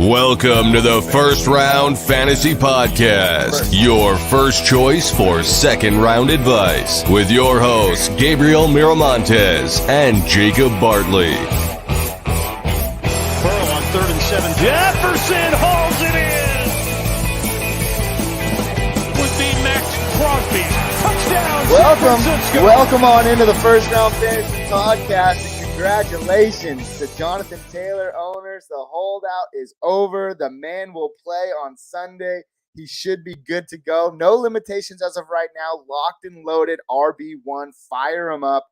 Welcome to the First Round Fantasy Podcast, your first choice for second round advice, with your hosts, Gabriel Miramontes and Jacob Bartley. Burrow on 3rd and 7. Jefferson hauls it in. Would be Max Crosby. Touchdown. Welcome on into the First Round Fantasy Podcast. Congratulations to Jonathan Taylor owners. The holdout is over. The man will play on Sunday. He should be good to go. No limitations as of right now. Locked and loaded. RB1. Fire him up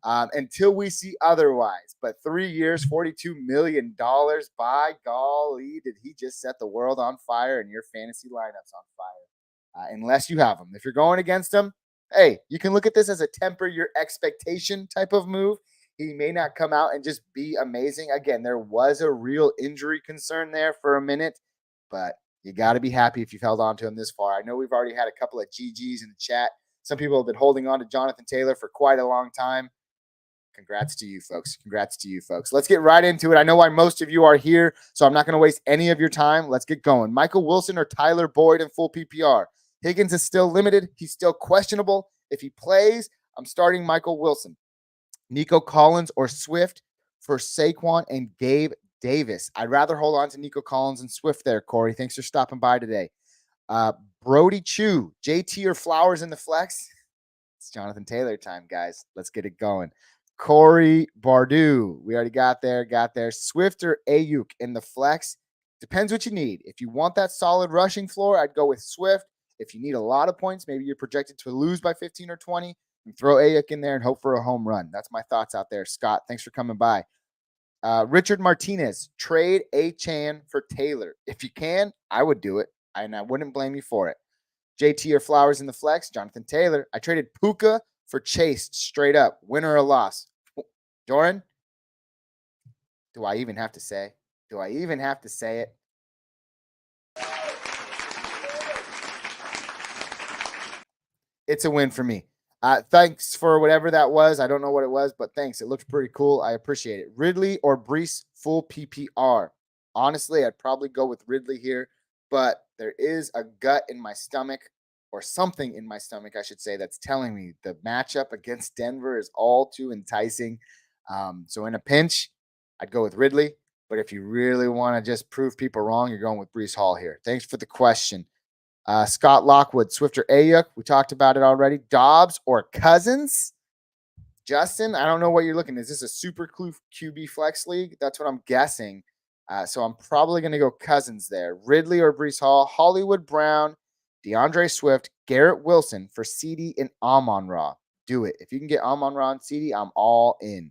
until we see otherwise. But 3 years, $42 million. By golly, did he just set the world on fire and your fantasy lineups on fire? Unless you have him. If you're going against him, hey, you can look at this as a temper your expectation type of move. He may not come out and just be amazing. Again, there was a real injury concern there for a minute, but you got to be happy if you've held on to him this far. I know we've already had a couple of GGs in the chat. Some people have been holding on to Jonathan Taylor for quite a long time. Congrats to you folks. Congrats to you folks. Let's get right into it. I know why most of you are here, so I'm not going to waste any of your time. Let's get going. Michael Wilson or Tyler Boyd in full PPR. Higgins is still limited. He's still questionable. If he plays, I'm starting Michael Wilson. Nico Collins or Swift for Saquon and Gabe Davis. I'd rather hold on to Nico Collins and Swift there, Corey. Thanks for stopping by today. Brody Chu, JT or Flowers in the flex? It's Jonathan Taylor time, guys. Let's get it going. Corey Bardu, we already got there. Swift or Ayuk in the flex? Depends what you need. If you want that solid rushing floor, I'd go with Swift. If you need a lot of points, maybe you're projected to lose by 15 or 20, and throw Ayuk in there and hope for a home run. That's my thoughts out there. Scott, thanks for coming by. Richard Martinez, trade Achane for Taylor. If you can, I would do it, and I wouldn't blame you for it. JT or Flowers in the flex? Jonathan Taylor. I traded Puka for Chase straight up. Win or a loss? Doran? Do I even have to say? it? It's a win for me. Thanks for whatever that was. I don't know what it was, but thanks. It looked pretty cool. I appreciate it. Ridley or Brees full PPR? Honestly, I'd probably go with Ridley here, but there is a gut in my stomach, or something in my stomach, I should say, that's telling me the matchup against Denver is all too enticing. So in a pinch, I'd go with Ridley. But if you really want to just prove people wrong, you're going with Brees Hall here. Thanks for the question. Scott Lockwood, Swift or Ayuk? We talked about it already. Dobbs or Cousins? Justin, I don't know what you're looking at. Is this a super QB flex league? That's what I'm guessing. So I'm probably going to go Cousins there. Ridley or Brees Hall? Hollywood Brown, DeAndre Swift, Garrett Wilson for CD and Amon-Ra. Do it. If you can get Amon-Ra and CD, I'm all in.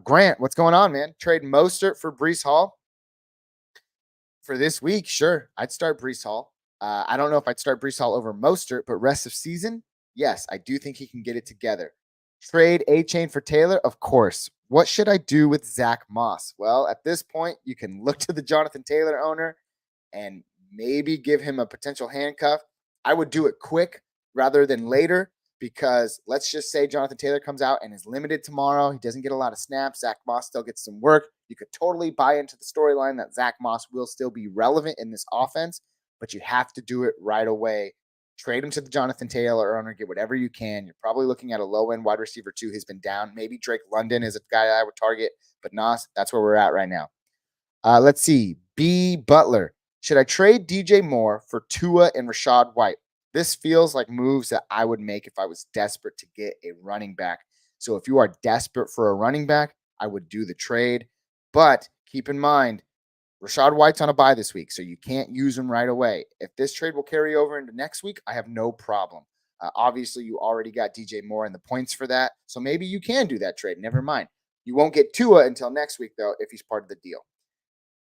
Grant, what's going on, man? Trade Mostert for Brees Hall? For this week, sure. I'd start Brees Hall. I don't know if I'd start Brees Hall over Mostert, but rest of season, yes, I do think he can get it together. Trade Achane for Taylor? Of course. What should I do with Zach Moss? Well, at this point, you can look to the Jonathan Taylor owner and maybe give him a potential handcuff. I would do it quick rather than later, because let's just say Jonathan Taylor comes out and is limited tomorrow. He doesn't get a lot of snaps. Zach Moss still gets some work. You could totally buy into the storyline that Zach Moss will still be relevant in this offense, but you have to do it right away. Trade him to the Jonathan Taylor owner. Get whatever you can. You're probably looking at a low-end wide receiver too. He's been down. Maybe Drake London is a guy I would target, but Nas, that's where we're at right now. Let's see. B. Butler. Should I trade DJ Moore for Tua and Rachaad White? This feels like moves that I would make if I was desperate to get a running back. So if you are desperate for a running back, I would do the trade. But keep in mind, Rachaad White's on a bye this week, so you can't use him right away. If this trade will carry over into next week, I have no problem. Obviously, you already got DJ Moore and the points for that, so maybe you can do that trade. Never mind. You won't get Tua until next week, though, if he's part of the deal.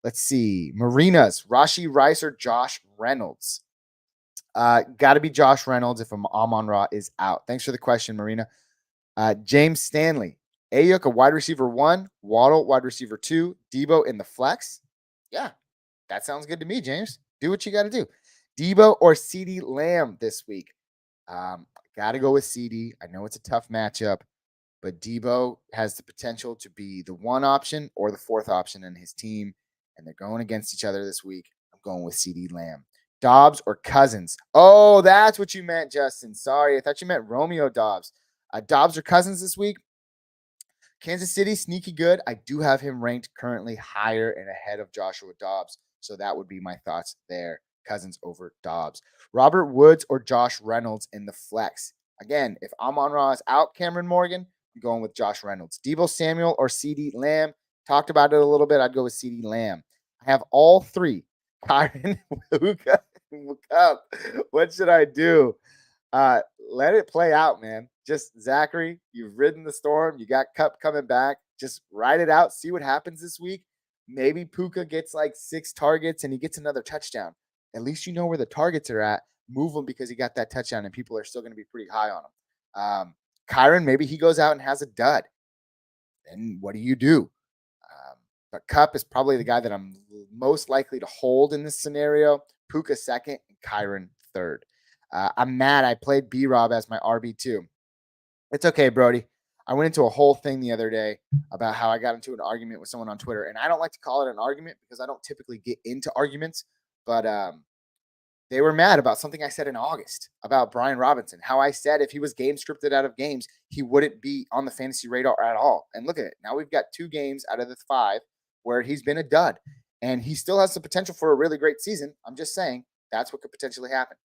Let's see. Marinas, Rashee Rice or Josh Reynolds? Got to be Josh Reynolds if Amon-Ra is out. Thanks for the question, Marina. James Stanley. Ayuk, a wide receiver 1. Waddle, wide receiver 2. Debo in the flex. Yeah, that sounds good to me, James. Do what you got to do. Debo or CeeDee Lamb this week? Got to go with CeeDee. I know it's a tough matchup, but Debo has the potential to be the 1 option or the 4th option in his team. and they're going against each other this week. I'm going with CeeDee Lamb. Dobbs or Cousins? Oh, that's what you meant, Justin. Sorry, I thought you meant Romeo Dobbs. Dobbs or Cousins this week? Kansas City, sneaky good. I do have him ranked currently higher and ahead of Joshua Dobbs. So that would be my thoughts there. Cousins over Dobbs. Robert Woods or Josh Reynolds in the flex? Again, if Amon-Ra is out, Cameron Morgan, I'm going with Josh Reynolds. Deebo Samuel or CeeDee Lamb? Talked about it a little bit. I'd go with CeeDee Lamb. I have all three. Kyren, Kupp. What should I do? Let it play out, man. Just Zachary, you've ridden the storm. You got Kupp coming back. Just ride it out. See what happens this week. Maybe Puka gets like 6 targets and he gets another touchdown. At least you know where the targets are at. Move him because he got that touchdown and people are still going to be pretty high on him. Kyren, maybe he goes out and has a dud. Then what do you do? But Kupp is probably the guy that I'm most likely to hold in this scenario. Puka second and Kyren third. I'm mad I played B-Rob as my RB2. It's okay, Brody. I went into a whole thing the other day about how I got into an argument with someone on Twitter. And I don't like to call it an argument because I don't typically get into arguments. But they were mad about something I said in August about Brian Robinson. How I said if he was game scripted out of games, he wouldn't be on the fantasy radar at all. And look at it. Now we've got 2 games out of the 5 where he's been a dud. And he still has the potential for a really great season. I'm just saying that's what could potentially happen.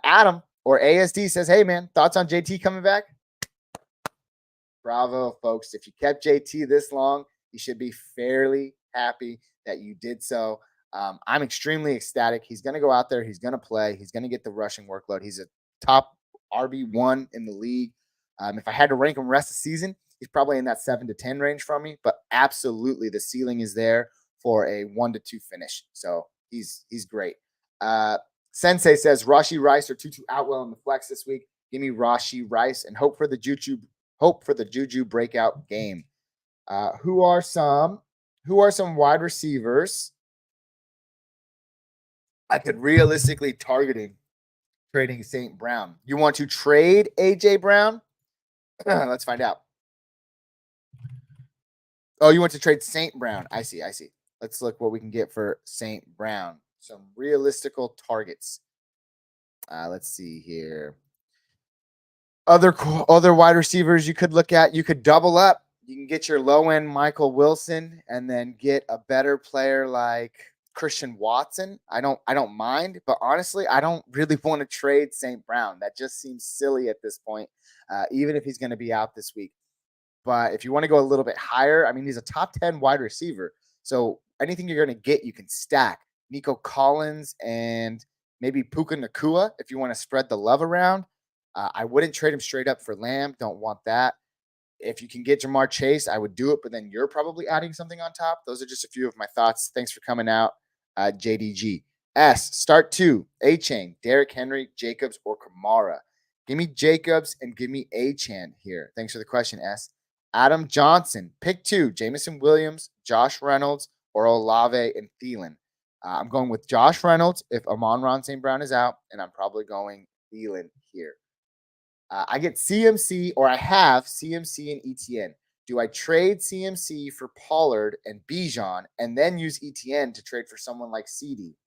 Adam or ASD says, hey, man, thoughts on JT coming back? Bravo, folks. If you kept JT this long, you should be fairly happy that you did so. I'm extremely ecstatic. He's going to go out there. He's going to play. He's going to get the rushing workload. He's a top RB1 in the league. If I had to rank him rest of the season, he's probably in that 7 to 10 range from me. But absolutely, the ceiling is there for a 1 to 2 finish. So he's great. Sensei says Rashee Rice or Tutu Atwell in the flex this week. Give me Rashee Rice and hope for the Juju breakout game. Who are some wide receivers I could realistically targeting trading St. Brown? You want to trade AJ Brown? Let's find out. Oh, you want to trade St. Brown? I see. Let's look what we can get for St. Brown. Some realistical targets. Let's see here. Other wide receivers you could look at. You could double up. You can get your low end Michael Wilson and then get a better player like Christian Watson. I don't mind, but honestly, I don't really want to trade St. Brown. That just seems silly at this point, even if he's going to be out this week. But if you want to go a little bit higher, I mean, he's a top 10 wide receiver. So anything you're going to get, you can stack. Nico Collins and maybe Puka Nacua if you want to spread the love around. I wouldn't trade him straight up for Lamb. Don't want that. If you can get Jamar Chase, I would do it, but then you're probably adding something on top. Those are just a few of my thoughts. Thanks for coming out, JDG. S, start 2, A-Chain, Derrick Henry, Jacobs, or Kamara. Give me Jacobs and give me A-Chan here. Thanks for the question, S. Adam Johnson, pick 2, Jameson Williams, Josh Reynolds, or Olave and Thielen. I'm going with Josh Reynolds if Amon-Ra St. Brown is out, and I'm probably going Thielen here. I get CMC, or I have CMC and ETN. Do I trade CMC for Pollard and Bijan and then use ETN to trade for someone like CD?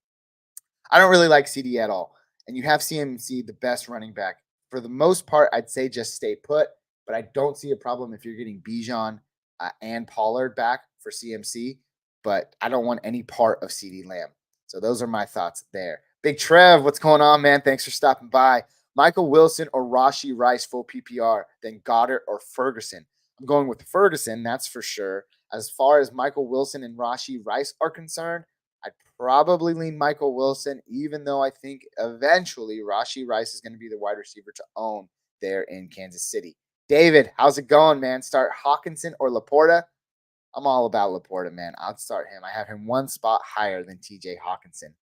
I don't really like CD at all. And you have CMC, the best running back. For the most part, I'd say just stay put, but I don't see a problem if you're getting Bijan and Pollard back for CMC, but I don't want any part of CeeDee Lamb. So those are my thoughts there. Big Trev, what's going on, man? Thanks for stopping by. Michael Wilson or Rashee Rice full PPR, then Goddard or Ferguson. I'm going with Ferguson, that's for sure. As far as Michael Wilson and Rashee Rice are concerned, I'd probably lean Michael Wilson, even though I think eventually Rashee Rice is going to be the wide receiver to own there in Kansas City. David, how's it going, man? Start Hawkinson or Laporta? I'm all about Laporta, man. I'll start him. I have him 1 spot higher than TJ Hawkinson.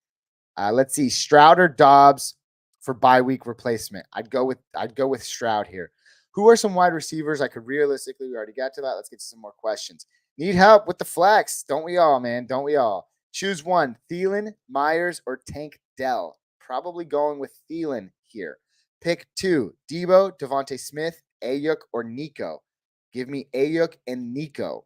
Let's see. Stroud or Dobbs for bye week replacement? I'd go with Stroud here. Who are some wide receivers I could realistically, we already got to that. Let's get to some more questions. Need help with the flex. Don't we all, man? Don't we all? Choose one, Thielen, Myers, or Tank Dell. Probably going with Thielen here. Pick 2, Deebo, Devontae Smith, Ayuk, or Nico. Give me Ayuk and Nico.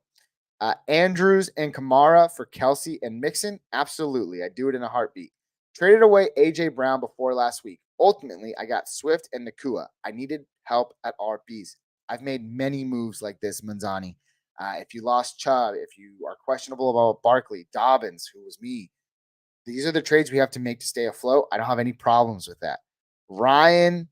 Andrews and Kamara for Kelsey and Mixon. Absolutely. I do it in a heartbeat. Traded away A.J. Brown before last week. Ultimately, I got Swift and Nakua. I needed help at RBs. I've made many moves like this, Manzani. If you lost Chubb, if you are questionable about Barkley, Dobbins, who was me, these are the trades we have to make to stay afloat. I don't have any problems with that. Ryan.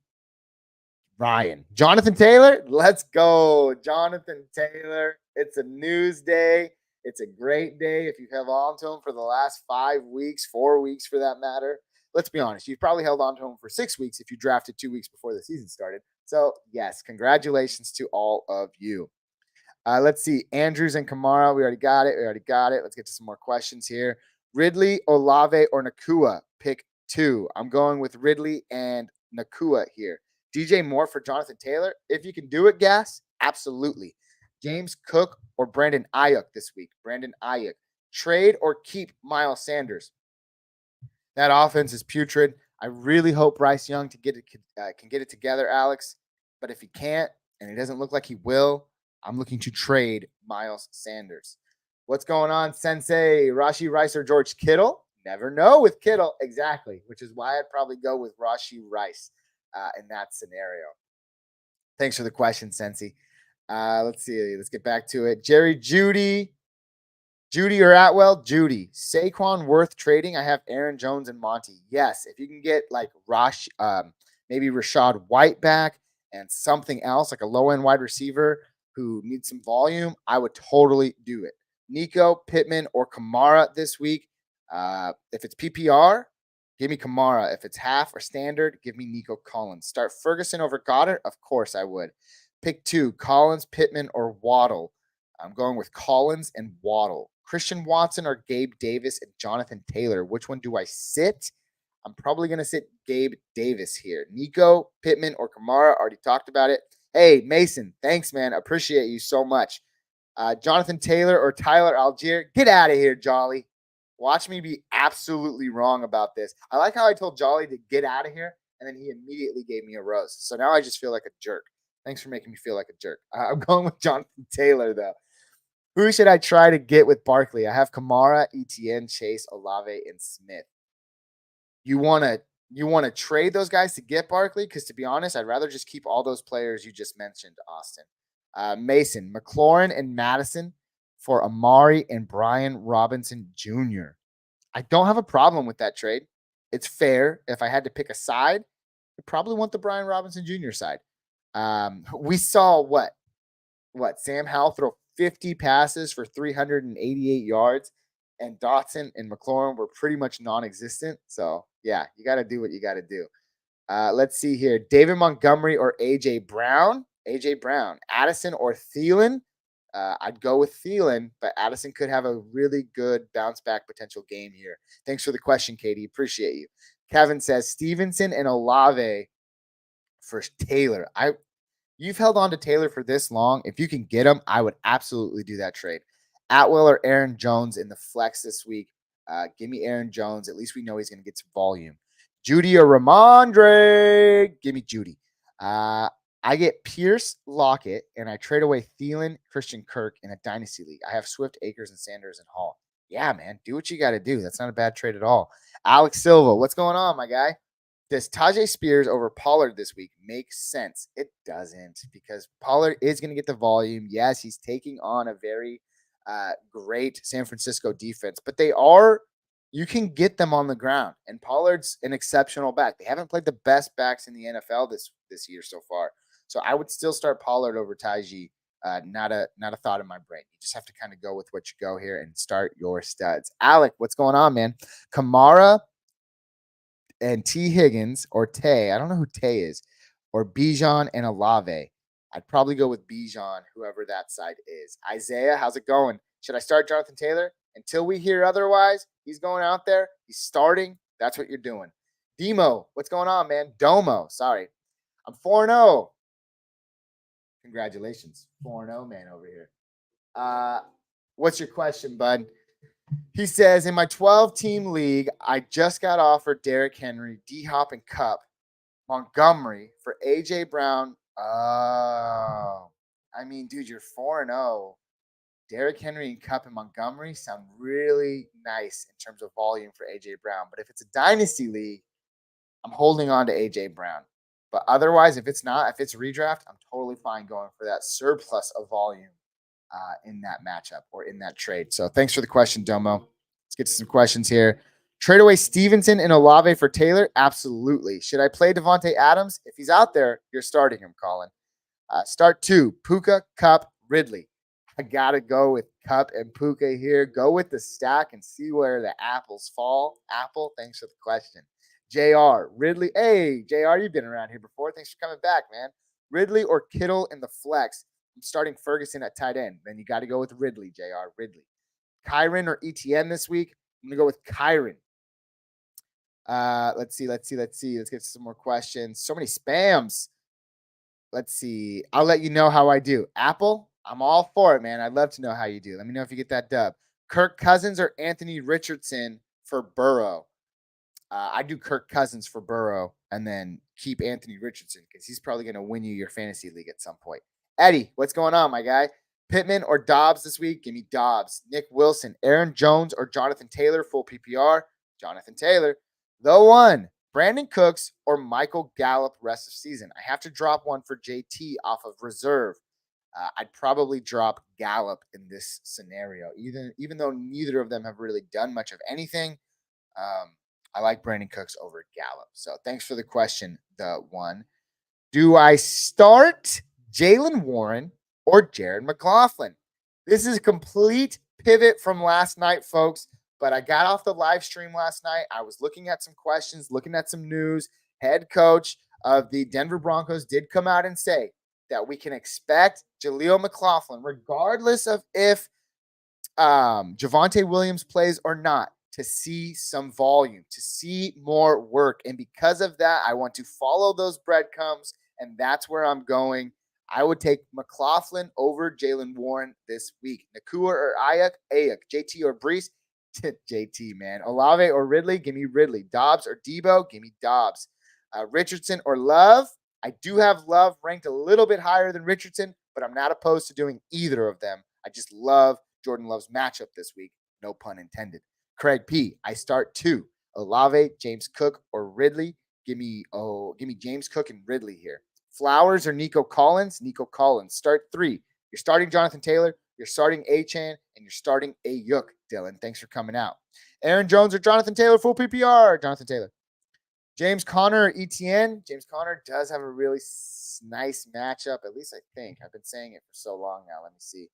Jonathan Taylor, let's go. Jonathan Taylor. It's a news day. It's a great day if you've held on to him for the last 5 weeks, 4 weeks for that matter. Let's be honest. You've probably held on to him for 6 weeks if you drafted 2 weeks before the season started. So, yes, congratulations to all of you. Let's see. Andrews and Kamara. We already got it. Let's get to some more questions here. Ridley, Olave, or Nakua? Pick 2. I'm going with Ridley and Nakua here. DJ Moore for Jonathan Taylor. If you can do it, Gas, absolutely. James Cook or Brandon Ayuk this week. Brandon Ayuk. Trade or keep Miles Sanders. That offense is putrid. I really hope Bryce Young can get it together, Alex. But if he can't, and it doesn't look like he will, I'm looking to trade Miles Sanders. What's going on, Sensei? Rashee Rice or George Kittle? Never know with Kittle. Exactly, which is why I'd probably go with Rashee Rice in that scenario. Thanks for the question, Sensei. Let's see. Let's get back to it. Jerry Judy or Atwell? Judy. Saquon worth trading? I have Aaron Jones and Monty. Yes, if you can get like maybe Rashad White back and something else, like a low-end wide receiver who needs some volume, I would totally do it. Nico, Pittman, or Kamara this week. If it's PPR, give me Kamara. If it's half or standard, give me Nico Collins. Start Ferguson over Goddard? Of course I would. Pick 2, Collins, Pittman, or Waddle. I'm going with Collins and Waddle. Christian Watson or Gabe Davis and Jonathan Taylor. Which one do I sit? I'm probably going to sit Gabe Davis here. Nico, Pittman, or Kamara. Already talked about it. Hey, Mason, thanks, man. Appreciate you so much. Jonathan Taylor or Tyler Algier. Get out of here, Jolly. Watch me be absolutely wrong about this. I like how I told Jolly to get out of here, and then he immediately gave me a roast. So now I just feel like a jerk. Thanks for making me feel like a jerk. I'm going with Jonathan Taylor, though. Who should I try to get with Barkley? I have Kamara, Etienne, Chase, Olave, and Smith. You want to trade those guys to get Barkley? Because to be honest, I'd rather just keep all those players you just mentioned, Austin. Mason, McLaurin, and Madison for Amari and Brian Robinson Jr. I don't have a problem with that trade. It's fair. If I had to pick a side, I'd probably want the Brian Robinson Jr. side. We saw what Sam Howell throw 50 passes for 388 yards, and Dotson and McLaurin were pretty much non-existent. So yeah, you got to do what you got to do. Let's see here. David Montgomery or AJ Brown? AJ Brown. Addison or Thielen? I'd go with Thielen, but Addison could have a really good bounce back potential game here. Thanks for the question, Katie. Appreciate you. Kevin says Stevenson and Olave for Taylor. You've held on to Taylor for this long. If you can get him, I would absolutely do that trade. Atwell or Aaron Jones in the flex this week. Give me Aaron Jones. At least we know he's going to get some volume. Judy or Ramondre? Give me Judy. I get Pierce, Lockett, and I trade away Thielen, Christian Kirk in a dynasty league. I have Swift, Akers, and Sanders and Hall. Yeah, man, do what you got to do. That's not a bad trade at all. Alex Silva, what's going on, my guy? Does Tajay Spears over Pollard this week make sense? It doesn't, because Pollard is going to get the volume. Yes, he's taking on a very great San Francisco defense, but you can get them on the ground, and Pollard's an exceptional back. They haven't played the best backs in the NFL this year so far. So I would still start Pollard over Tajay. Not a thought in my brain. You just have to kind of go with what you go here and start your studs. Alec, what's going on, man? Kamara and T. Higgins or Tay. I don't know who Tay is. Or Bijan and Olave. I'd probably go with Bijan, whoever that side is. Isaiah, how's it going? Should I start Jonathan Taylor? Until we hear otherwise, he's going out there. He's starting. That's what you're doing. Demo, what's going on, man? Domo, sorry. I'm 4-0. Congratulations. 4-0 man over here. What's your question, bud? He says, in my 12-team league, I just got offered Derrick Henry, D-Hop, and Cup, Montgomery for A.J. Brown. Oh, I mean, dude, you're 4-0. Derrick Henry and Kupp and Montgomery sound really nice in terms of volume for A.J. Brown. But if it's a dynasty league, I'm holding on to A.J. Brown. But otherwise, if it's redraft, I'm totally fine going for that surplus of volume in that matchup or in that trade. So thanks for the question, Domo. Let's get to some questions here. Trade away Stevenson and Olave for Taylor? Absolutely. Should I play Devontae Adams? If he's out there, you're starting him, Colin. Start 2, Puka, Kupp, Ridley. I got to go with Kupp and Puka here. Go with the stack and see where the apples fall. Apple, thanks for the question. JR, Ridley. Hey, JR, you've been around here before. Thanks for coming back, man. Ridley or Kittle in the flex? I'm starting Ferguson at tight end. Then you got to go with Ridley, JR. Ridley. Kyron or ETN this week? I'm going to go with Kyron. Let's see. Let's get some more questions. So many spams. Let's see. I'll let you know how I do. Apple, I'm all for it, man. I'd love to know how you do. Let me know if you get that dub. Kirk Cousins or Anthony Richardson for Burrow? I do Kirk Cousins for Burrow and then keep Anthony Richardson because he's probably going to win you your fantasy league at some point. Eddie, what's going on, my guy? Pittman or Dobbs this week? Give me Dobbs. Nick Wilson, Aaron Jones or Jonathan Taylor, full PPR? Jonathan Taylor. The one, Brandon Cooks or Michael Gallup rest of season. I have to drop one for JT off of reserve. I'd probably drop Gallup in this scenario, even though neither of them have really done much of anything. I like Brandon Cooks over Gallup. So thanks for the question, the one. Do I start Jaylen Warren or Jared McLaughlin? This is a complete pivot from last night, folks. But I got off the live stream last night. I was looking at some questions, looking at some news. Head coach of the Denver Broncos did come out and say that we can expect Jaleel McLaughlin, regardless of if Javonte Williams plays or not, to see some volume, to see more work. And because of that, I want to follow those breadcrumbs, and that's where I'm going. I would take McLaughlin over Jaylen Warren this week. Nakua or Ayuk, JT or Breece. JT, man. Olave or Ridley? Give me Ridley. Dobbs or Debo? Give me Dobbs. Richardson or Love? I do have Love ranked a little bit higher than Richardson, but I'm not opposed to doing either of them. I just love Jordan Love's matchup this week. No pun intended. Craig P. I start 2. Olave, James Cook, or Ridley. Give me James Cook and Ridley here. Flowers or Nico Collins? Nico Collins. Start 3. You're starting Jonathan Taylor. You're starting Achane, and you're starting Ayuk, Dylan. Thanks for coming out. Aaron Jones or Jonathan Taylor, full PPR. Jonathan Taylor. James Conner or ETN. James Conner does have a really nice matchup, at least I think. I've been saying it for so long now. Let me see.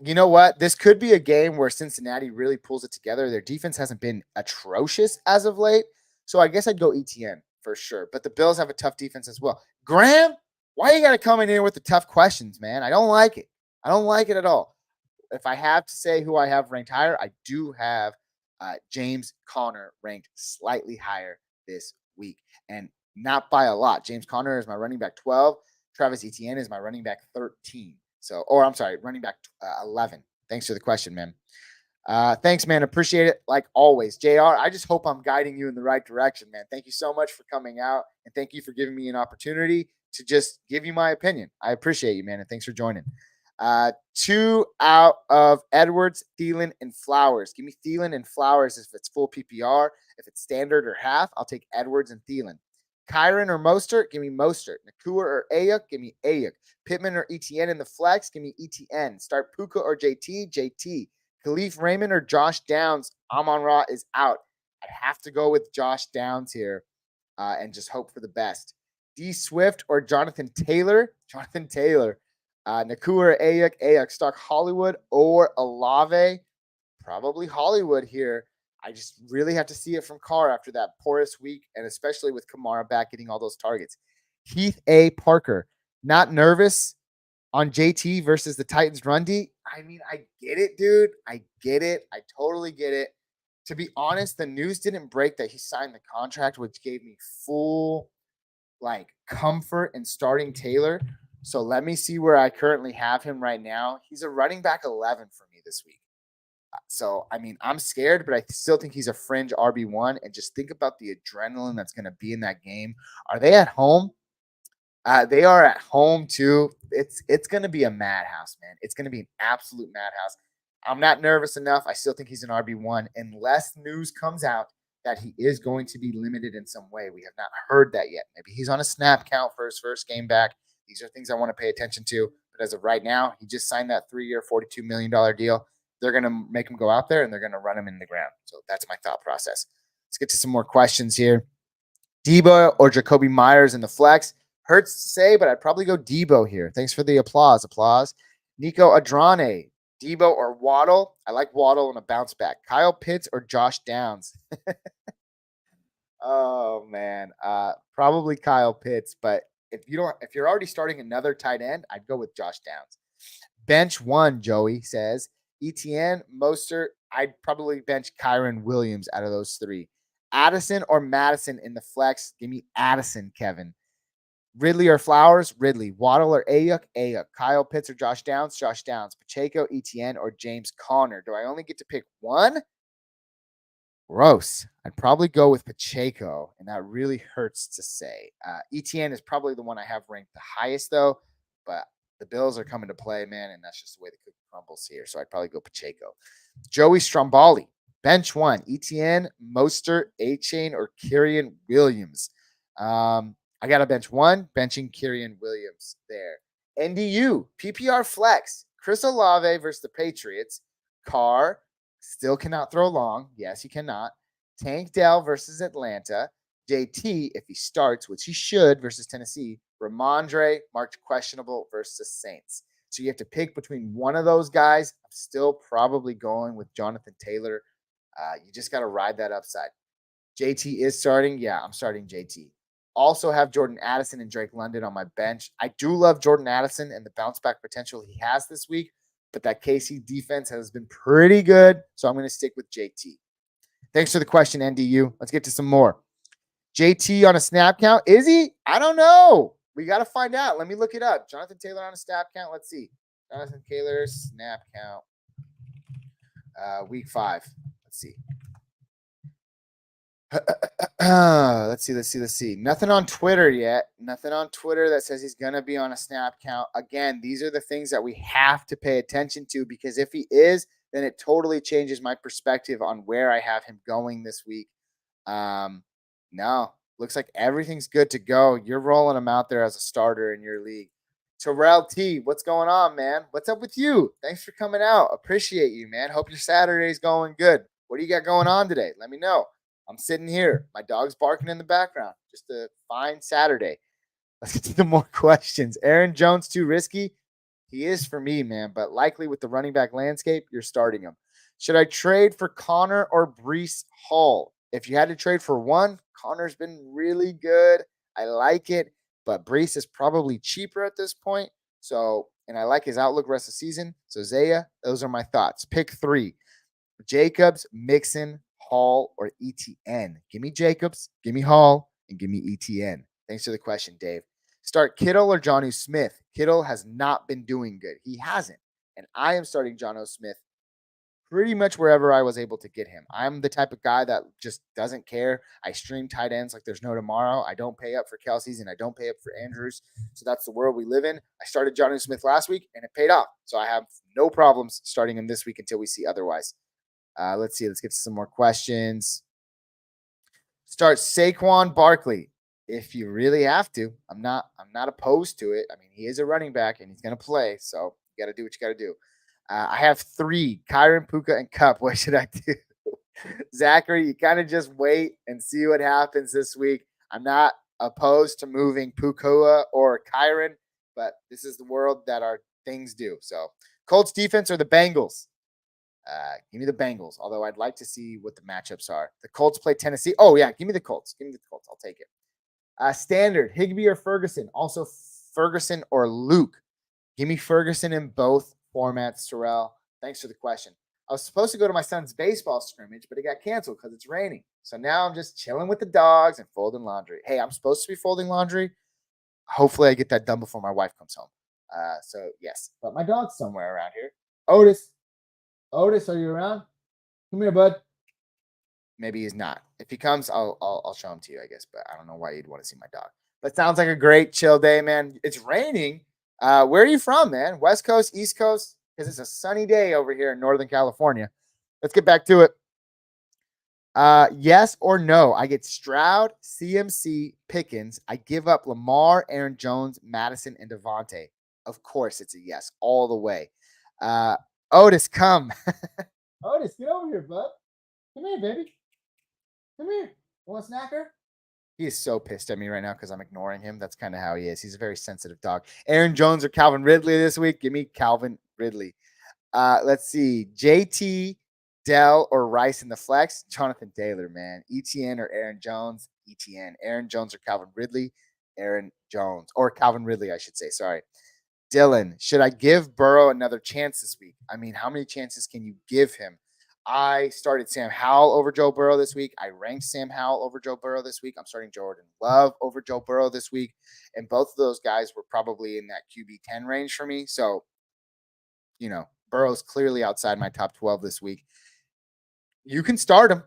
You know what? This could be a game where Cincinnati really pulls it together. Their defense hasn't been atrocious as of late, so I guess I'd go ETN for sure. But the Bills have a tough defense as well. Graham, why you got to come in here with the tough questions, man? I don't like it. I don't like it at all. If I have to say who I have ranked higher, I do have James Conner ranked slightly higher this week, and not by a lot. James Conner is my running back 12. Travis Etienne is my running back 13. Running back 11. Thanks for the question, man. Thanks, man. Appreciate it. Like always, JR, I just hope I'm guiding you in the right direction, man. Thank you so much for coming out, and thank you for giving me an opportunity to just give you my opinion. I appreciate you, man, and thanks for joining. 2 out of Edwards, Thielen, and Flowers. Give me Thielen and Flowers if it's full PPR. If it's standard or half, I'll take Edwards and Thielen. Kyron or Mostert? Give me Mostert. Nakua or Ayuk? Give me Ayuk. Pittman or ETN in the flex? Give me ETN. Start Puka or JT? JT. Khalif Raymond or Josh Downs? Amon-Ra is out. I'd have to go with Josh Downs here and just hope for the best. D Swift or Jonathan Taylor? Jonathan Taylor. Nakua or Ayuk? Ayuk. Stock Hollywood or Olave? Probably Hollywood here. I just really have to see it from Carr after that porous week, and especially with Kamara back getting all those targets. Heath A. Parker, not nervous on JT versus the Titans run D. I mean, I get it, dude. I get it. I totally get it. To be honest, the news didn't break that he signed the contract, which gave me full comfort in starting Taylor. So let me see where I currently have him right now. He's a running back 11 for me this week. So, I mean, I'm scared, but I still think he's a fringe RB1. And just think about the adrenaline that's going to be in that game. Are they at home? They are at home too. It's going to be a madhouse, man. It's going to be an absolute madhouse. I'm not nervous enough. I still think he's an RB1 unless news comes out that he is going to be limited in some way. We have not heard that yet. Maybe he's on a snap count for his first game back. These are things I want to pay attention to. But as of right now, he just signed that 3-year, $42 million deal. They're going to make him go out there and they're going to run him in the ground. So that's my thought process. Let's get to some more questions here. Debo or Jacoby Myers in the flex? Hurts to say, but I'd probably go Debo here. Thanks for the applause. Nico Adrane, Debo or Waddle? I like Waddle on a bounce back. Kyle Pitts or Josh Downs? Oh man, probably Kyle Pitts. But if you're already starting another tight end, I'd go with Josh Downs. Bench one, Joey says. ETN, Mostert. I'd probably bench Kyron Williams out of those three. Addison or Madison in the flex? Give me Addison, Kevin. Ridley or Flowers? Ridley. Waddle or Ayuk? Ayuk. Kyle Pitts or Josh Downs? Josh Downs. Pacheco, ETN, or James Conner? Do I only get to pick one? Gross. I'd probably go with Pacheco, and that really hurts to say. ETN is probably the one I have ranked the highest, though, but the Bills are coming to play, man, and that's just the way the cookie crumbles here, so I'd probably go Pacheco. Joey Stromboli, bench one, ETN, Mostert, A-Chain, or Kyren Williams? I got a bench one, benching Kyren Williams there. NDU, PPR flex, Chris Olave versus the Patriots. Carr still cannot throw long. Yes, he cannot. Tank Dell versus Atlanta. JT, if he starts, which he should, versus Tennessee. Ramondre, marked questionable versus Saints. So you have to pick between one of those guys. I'm still probably going with Jonathan Taylor. You just got to ride that upside. JT is starting. Yeah, I'm starting JT. Also have Jordan Addison and Drake London on my bench. I do love Jordan Addison and the bounce back potential he has this week, but that KC defense has been pretty good, so I'm going to stick with JT. Thanks for the question, NDU. Let's get to some more. JT on a snap count. Is he? I don't know. We got to find out. Let me look it up. Jonathan Taylor on a snap count. Let's see. Jonathan Taylor snap count. Week 5. Let's see. Let's see. Nothing on Twitter yet. Nothing on Twitter that says he's going to be on a snap count. Again, these are the things that we have to pay attention to, because if he is, then it totally changes my perspective on where I have him going this week. No, looks like everything's good to go. You're rolling him out there as a starter in your league. Terrell T, what's going on, man? What's up with you? Thanks for coming out. Appreciate you, man. Hope your Saturday's going good. What do you got going on today? Let me know. I'm sitting here. My dog's barking in the background. Just a fine Saturday. Let's get to the more questions. Aaron Jones, too risky? He is for me, man, but likely with the running back landscape, you're starting him. Should I trade for Connor or Breece Hall? If you had to trade for one, Connor's been really good. I like it, but Breece is probably cheaper at this point. So, and I like his outlook rest of the season. So, Zaya, those are my thoughts. Pick 3. Jacobs, Mixon, Hall, or ETN. Give me Jacobs, give me Hall, and give me ETN. Thanks for the question, Dave. Start Kittle or Jonnu Smith. Kittle has not been doing good. He hasn't. And I am starting Jonnu Smith pretty much wherever I was able to get him. I'm the type of guy that just doesn't care. I stream tight ends like there's no tomorrow. I don't pay up for Kelsey's and I don't pay up for Andrews. So that's the world we live in. I started Jonnu Smith last week and it paid off. So I have no problems starting him this week until we see otherwise. Let's see. Let's get to some more questions. Start Saquon Barkley if you really have to. I'm not opposed to it. I mean, he is a running back and he's going to play. So you got to do what you got to do. I have 3, Kyron, Puka, and Kupp. What should I do? Zachary, you kind of just wait and see what happens this week. I'm not opposed to moving Puka or Kyron, but this is the world that our things do. So Colts defense or the Bengals? Give me the Bengals, although I'd like to see what the matchups are. The Colts play Tennessee. Oh, yeah, give me the Colts. I'll take it. Standard, Higbee or Ferguson? Also Ferguson or Luke? Give me Ferguson in both formats, Terrell. Thanks for the question. I was supposed to go to my son's baseball scrimmage, but it got canceled because it's raining. So now I'm just chilling with the dogs and folding laundry. Hey, I'm supposed to be folding laundry. Hopefully I get that done before my wife comes home. So, yes. But my dog's somewhere around here. Otis, are you around? Come here, bud. Maybe he's not. If he comes, I'll show him to you, I guess. But I don't know why you'd want to see my dog. But sounds like a great chill day, man. It's raining. Where are you from, man? West Coast, East Coast? Because it's a sunny day over here in Northern California. Let's get back to it. Yes or no? I get Stroud, CMC, Pickens. I give up Lamar, Aaron Jones, Madison, and Devontae. Of course, it's a yes all the way. Otis, come. Otis, get over here, bud. Come here, baby. Come here. Want a snacker? He is so pissed at me right now because I'm ignoring him. That's kind of how he is. He's a very sensitive dog. Aaron Jones or Calvin Ridley this week? Give me Calvin Ridley. Let's see. JT, Dell, or Rice in the flex? Jonathan Taylor, man. ETN or Aaron Jones? ETN. Aaron Jones or Calvin Ridley? Aaron Jones. Or Calvin Ridley, I should say. Sorry. Dylan, should I give Burrow another chance this week? I mean, how many chances can you give him? I started Sam Howell over Joe Burrow this week. I ranked Sam Howell over Joe Burrow this week. I'm starting Jordan Love over Joe Burrow this week. And both of those guys were probably in that QB 10 range for me. So, Burrow's clearly outside my top 12 this week. You can start him.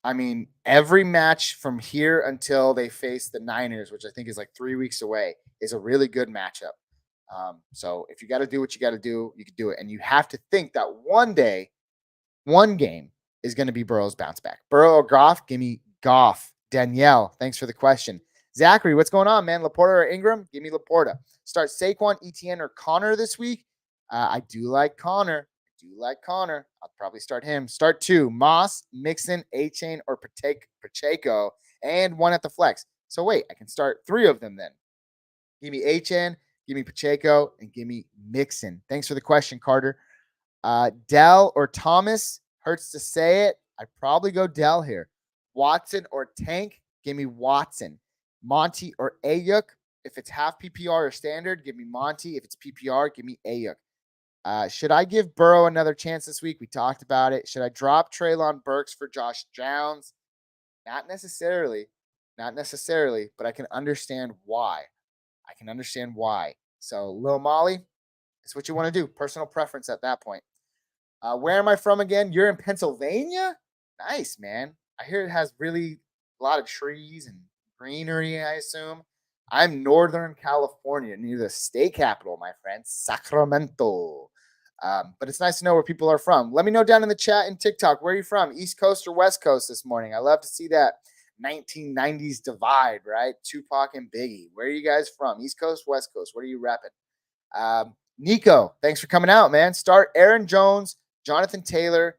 I mean, every match from here until they face the Niners, which I think is like 3 weeks away, is a really good matchup. So if you got to do what you got to do, you can do it. And you have to think that one day, one game is going to be Burrow's bounce back. Burrow or Goff? Give me Goff. Danielle, thanks for the question. Zachary, what's going on, man? Laporta or Ingram? Give me Laporta. Start Saquon, ETN, or Connor this week? I do like Connor. I'll probably start him. Start 2. Moss, Mixon, A-Chain, or Pacheco, and 1 at the flex. So wait, I can start 3 of them then. Give me A-Chain, give me Pacheco, and give me Mixon. Thanks for the question, Carter. Dell or Thomas? Hurts to say it. I'd probably go Dell here. Watson or Tank? Give me Watson. Monty or Ayuk? If it's half PPR or standard, give me Monty. If it's PPR, give me Ayuk. Should I give Burrow another chance this week? We talked about it. Should I drop Treylon Burks for Josh Downs? Not necessarily, but I can understand why. So, Lil Molly, it's what you want to do. Personal preference at that point. Where am I from again? You're in Pennsylvania? Nice, man. I hear it has really a lot of trees and greenery, I assume. I'm Northern California, near the state capital, my friend, Sacramento. But it's nice to know where people are from. Let me know down in the chat and TikTok, where are you from? East Coast or West Coast this morning? I love to see that 1990s divide, right? Tupac and Biggie. Where are you guys from? East Coast, West Coast? What are you repping? Nico, thanks for coming out, man. Start Aaron Jones, Jonathan Taylor,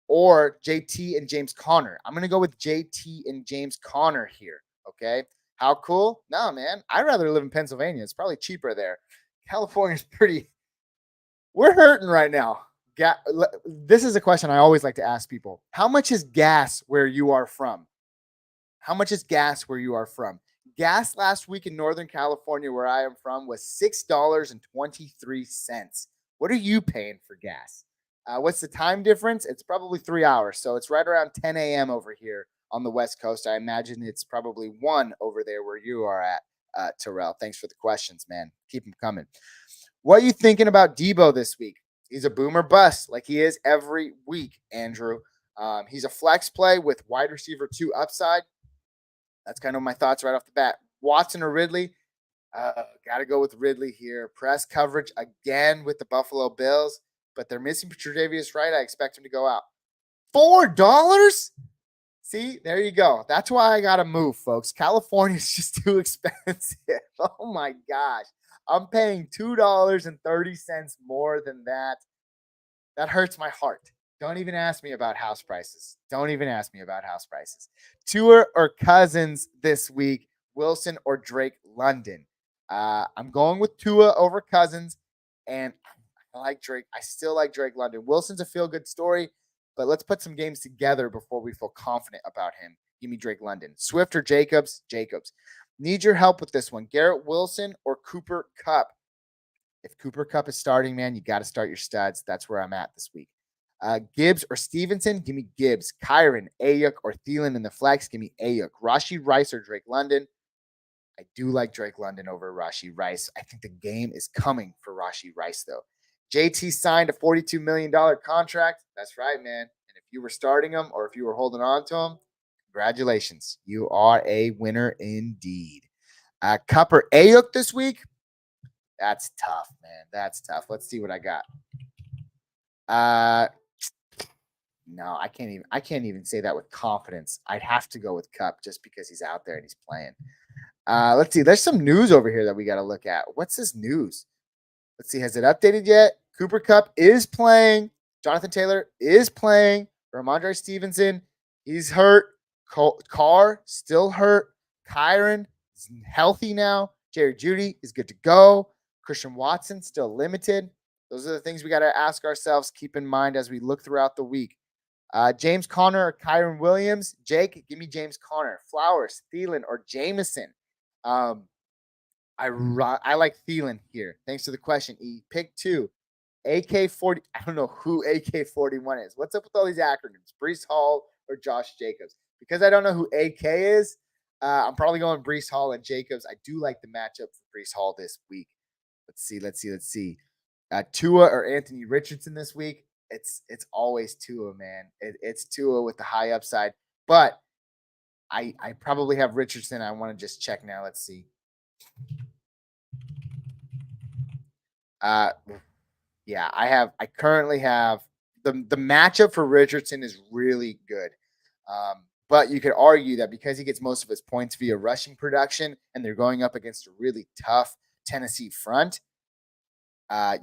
or JT and James Conner. I'm going to go with JT and James Conner here, okay? How cool? No, man. I'd rather live in Pennsylvania. It's probably cheaper there. California's pretty – we're hurting right now. This is a question I always like to ask people. How much is gas where you are from? Gas last week in Northern California, where I am from, was $6.23. What are you paying for gas? What's the time difference? It's probably 3 hours. So it's right around 10 a.m. over here on the West Coast. I imagine it's probably 1 over there where you are at, Terrell. Thanks for the questions, man. Keep them coming. What are you thinking about Debo this week? He's a boomer bust like he is every week, Andrew. He's a flex play with wide receiver 2 upside. That's kind of my thoughts right off the bat. Watson or Ridley? Got to go with Ridley here. Press coverage again with the Buffalo Bills, but they're missing Tre'Davious Wright. I expect him to go out. $4? See, there you go. That's why I got to move, folks. California's just too expensive. Oh, my gosh. I'm paying $2.30 more than that. That hurts my heart. Don't even ask me about house prices. Tua or Cousins this week? Wilson or Drake London? I'm going with Tua over Cousins, and I like Drake. I still like Drake London. Wilson's a feel-good story, but let's put some games together before we feel confident about him. Give me Drake London. Swift or Jacobs? Jacobs. Need your help with this one. Garrett Wilson or Cooper Kupp? If Cooper Kupp is starting, man, you got to start your studs. That's where I'm at this week. Gibbs or Stevenson? Give me Gibbs. Kyron, Ayuk, or Thielen in the flex? Give me Ayuk. Rashee Rice or Drake London? I do like Drake London over Rashee Rice. I think the game is coming for Rashee Rice, though. JT signed a $42 million contract. That's right, man. And if you were starting him or if you were holding on to him, congratulations. You are a winner indeed. Cup or Ayuk this week? That's tough, man. That's tough. Let's see what I got. No, I can't even say that with confidence. I'd have to go with Cup just because he's out there and he's playing. Let's see. There's some news over here that we got to look at. What's this news? Let's see. Has it updated yet? Cooper Kupp is playing. Jonathan Taylor is playing. Ramondre Stevenson, he's hurt. Carr still hurt. Kyron is healthy now. Jerry Jeudy is good to go. Christian Watson still limited. Those are the things we got to ask ourselves, keep in mind as we look throughout the week. James Conner or Kyron Williams? Jake, give me James Conner. Flowers, Thielen, or Jameson? I like Thielen here. Thanks for the question, E. Pick 2. AK-40. I don't know who AK-41 is. What's up with all these acronyms? Breece Hall or Josh Jacobs? Because I don't know who AK is, I'm probably going Breece Hall and Jacobs. I do like the matchup for Breece Hall this week. Let's see. Tua or Anthony Richardson this week? It's always Tua, man. It's Tua with the high upside. But I probably have Richardson. I want to just check now. Let's see. Yeah, I currently have the matchup for Richardson is really good. But you could argue that because he gets most of his points via rushing production and they're going up against a really tough Tennessee front,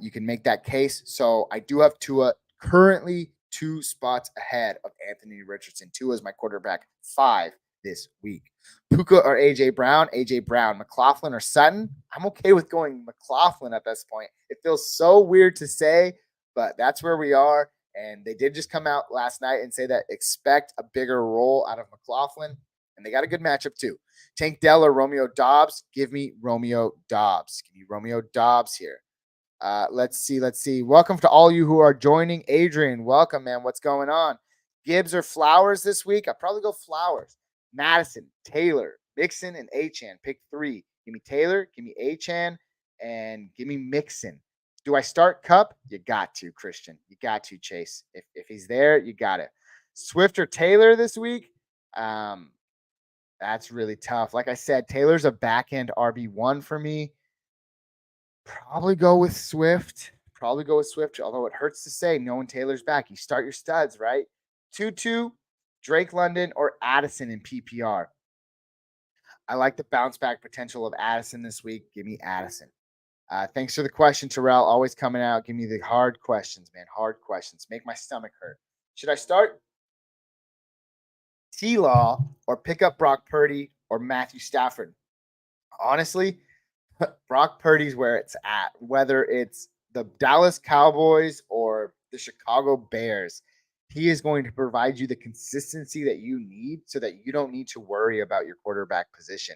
you can make that case. So I do have Tua currently 2 spots ahead of Anthony Richardson. Tua is my quarterback 5 this week. Puka or AJ Brown? AJ Brown. McLaughlin or Sutton? I'm okay with going McLaughlin at this point. It feels so weird to say, but that's where we are. And they did just come out last night and say that expect a bigger role out of McLaughlin. And they got a good matchup too. Tank Dell or Romeo Dobbs? Give me Romeo Dobbs. Give me Romeo Dobbs here. Let's see. Welcome to all you who are joining. Adrian, welcome, man. What's going on? Gibbs or Flowers this week? I'll probably go Flowers. Madison, Taylor, Mixon, and Achane. Pick 3. Give me Taylor, give me Achane, and give me Mixon. Do I start Kupp? You got to, Christian. You got to, Chase. If he's there, you got it. Swift or Taylor this week? That's really tough. Like I said, Taylor's a back-end RB1 for me. Probably go with Swift. Although it hurts to say knowing Taylor's back. You start your studs, right? 2-2, Drake London or Addison in PPR. I like the bounce back potential of Addison this week. Give me Addison. Thanks for the question, Terrell. Always coming out. Give me the hard questions, man. Hard questions. Make my stomach hurt. Should I start T-Law or pick up Brock Purdy or Matthew Stafford? Honestly, Brock Purdy's where it's at, whether it's the Dallas Cowboys or the Chicago Bears. He is going to provide you the consistency that you need so that you don't need to worry about your quarterback position.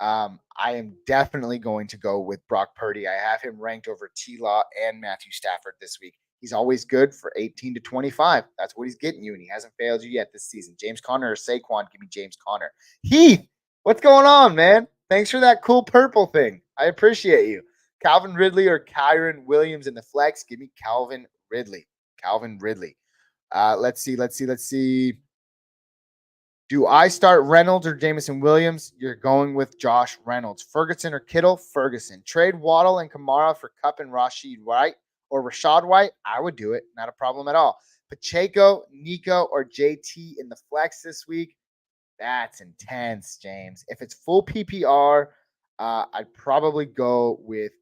I am definitely going to go with Brock Purdy. I have him ranked over T-Law and Matthew Stafford this week. He's always good for 18 to 25. That's what he's getting you, and he hasn't failed you yet this season. James Conner or Saquon? Give me James Conner. Heath, what's going on, man? Thanks for that cool purple thing. I appreciate you. Calvin Ridley or Kyron Williams in the flex? Give me Calvin Ridley. Let's see. Do I start Reynolds or Jameson Williams? You're going with Josh Reynolds. Ferguson or Kittle? Ferguson. Trade Waddle and Kamara for Kupp and Rashad White or Rashad White? I would do it. Not a problem at all. Pacheco, Nico, or JT in the flex this week? That's intense, James. If it's full PPR, I'd probably go with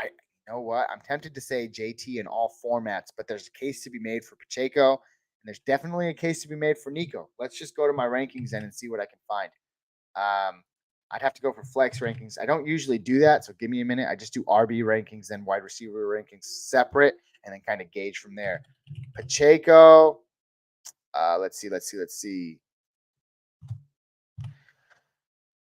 you know what? I'm tempted to say JT in all formats, but there's a case to be made for Pacheco, and there's definitely a case to be made for Nico. Let's just go to my rankings then and see what I can find. I'd have to go for flex rankings. I don't usually do that, so give me a minute. I just do RB rankings, then wide receiver rankings separate, and then kind of gauge from there. Pacheco. Let's see.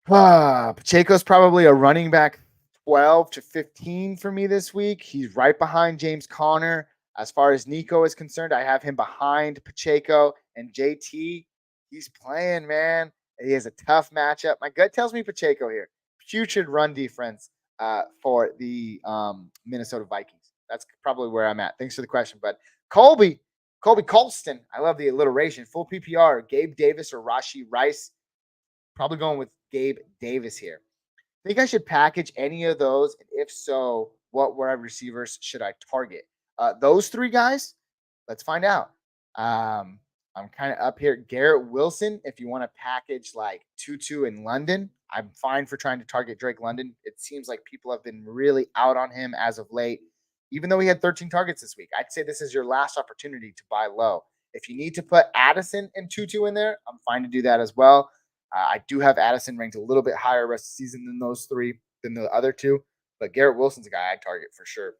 Pacheco's probably a running back 12 to 15 for me this week. He's right behind James Conner. As far as Nico is concerned, I have him behind Pacheco and JT. He's playing, man. He has a tough matchup. My gut tells me Pacheco here. Putrid run defense for the Minnesota Vikings. That's probably where I'm at. Thanks for the question, bud. Colby Colston. I love the alliteration. Full PPR. Gabe Davis or Rashee Rice. Probably going with Gabe Davis here. Think I should package any of those? And if so, what wide receivers should I target? Those three guys, let's find out. I'm kind of up here. Garrett Wilson, if you want to package like Tutu in London, I'm fine for trying to target Drake London. It seems like people have been really out on him as of late, even though he had 13 targets this week. I'd say this is your last opportunity to buy low. If you need to put Addison and Tutu in there, I'm fine to do that as well. I do have Addison ranked a little bit higher rest of the season than those three, than the other two, but Garrett Wilson's a guy I'd target for sure.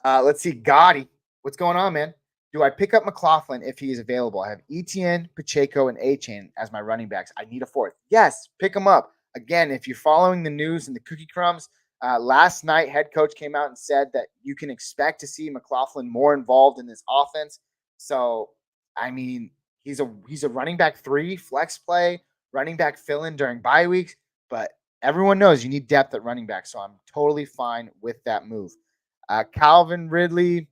Let's see, Gotti. What's going on, man? Do I pick up McLaughlin if he is available? I have Etienne, Pacheco, and Achane as my running backs. I need a fourth. Yes, pick them up. Again, if you're following the news and the cookie crumbs, last night head coach came out and said that you can expect to see McLaughlin more involved in this offense. So, I mean, he's a running back 3, flex play, running back fill-in during bye weeks, but everyone knows you need depth at running back, so I'm totally fine with that move. Calvin Ridley,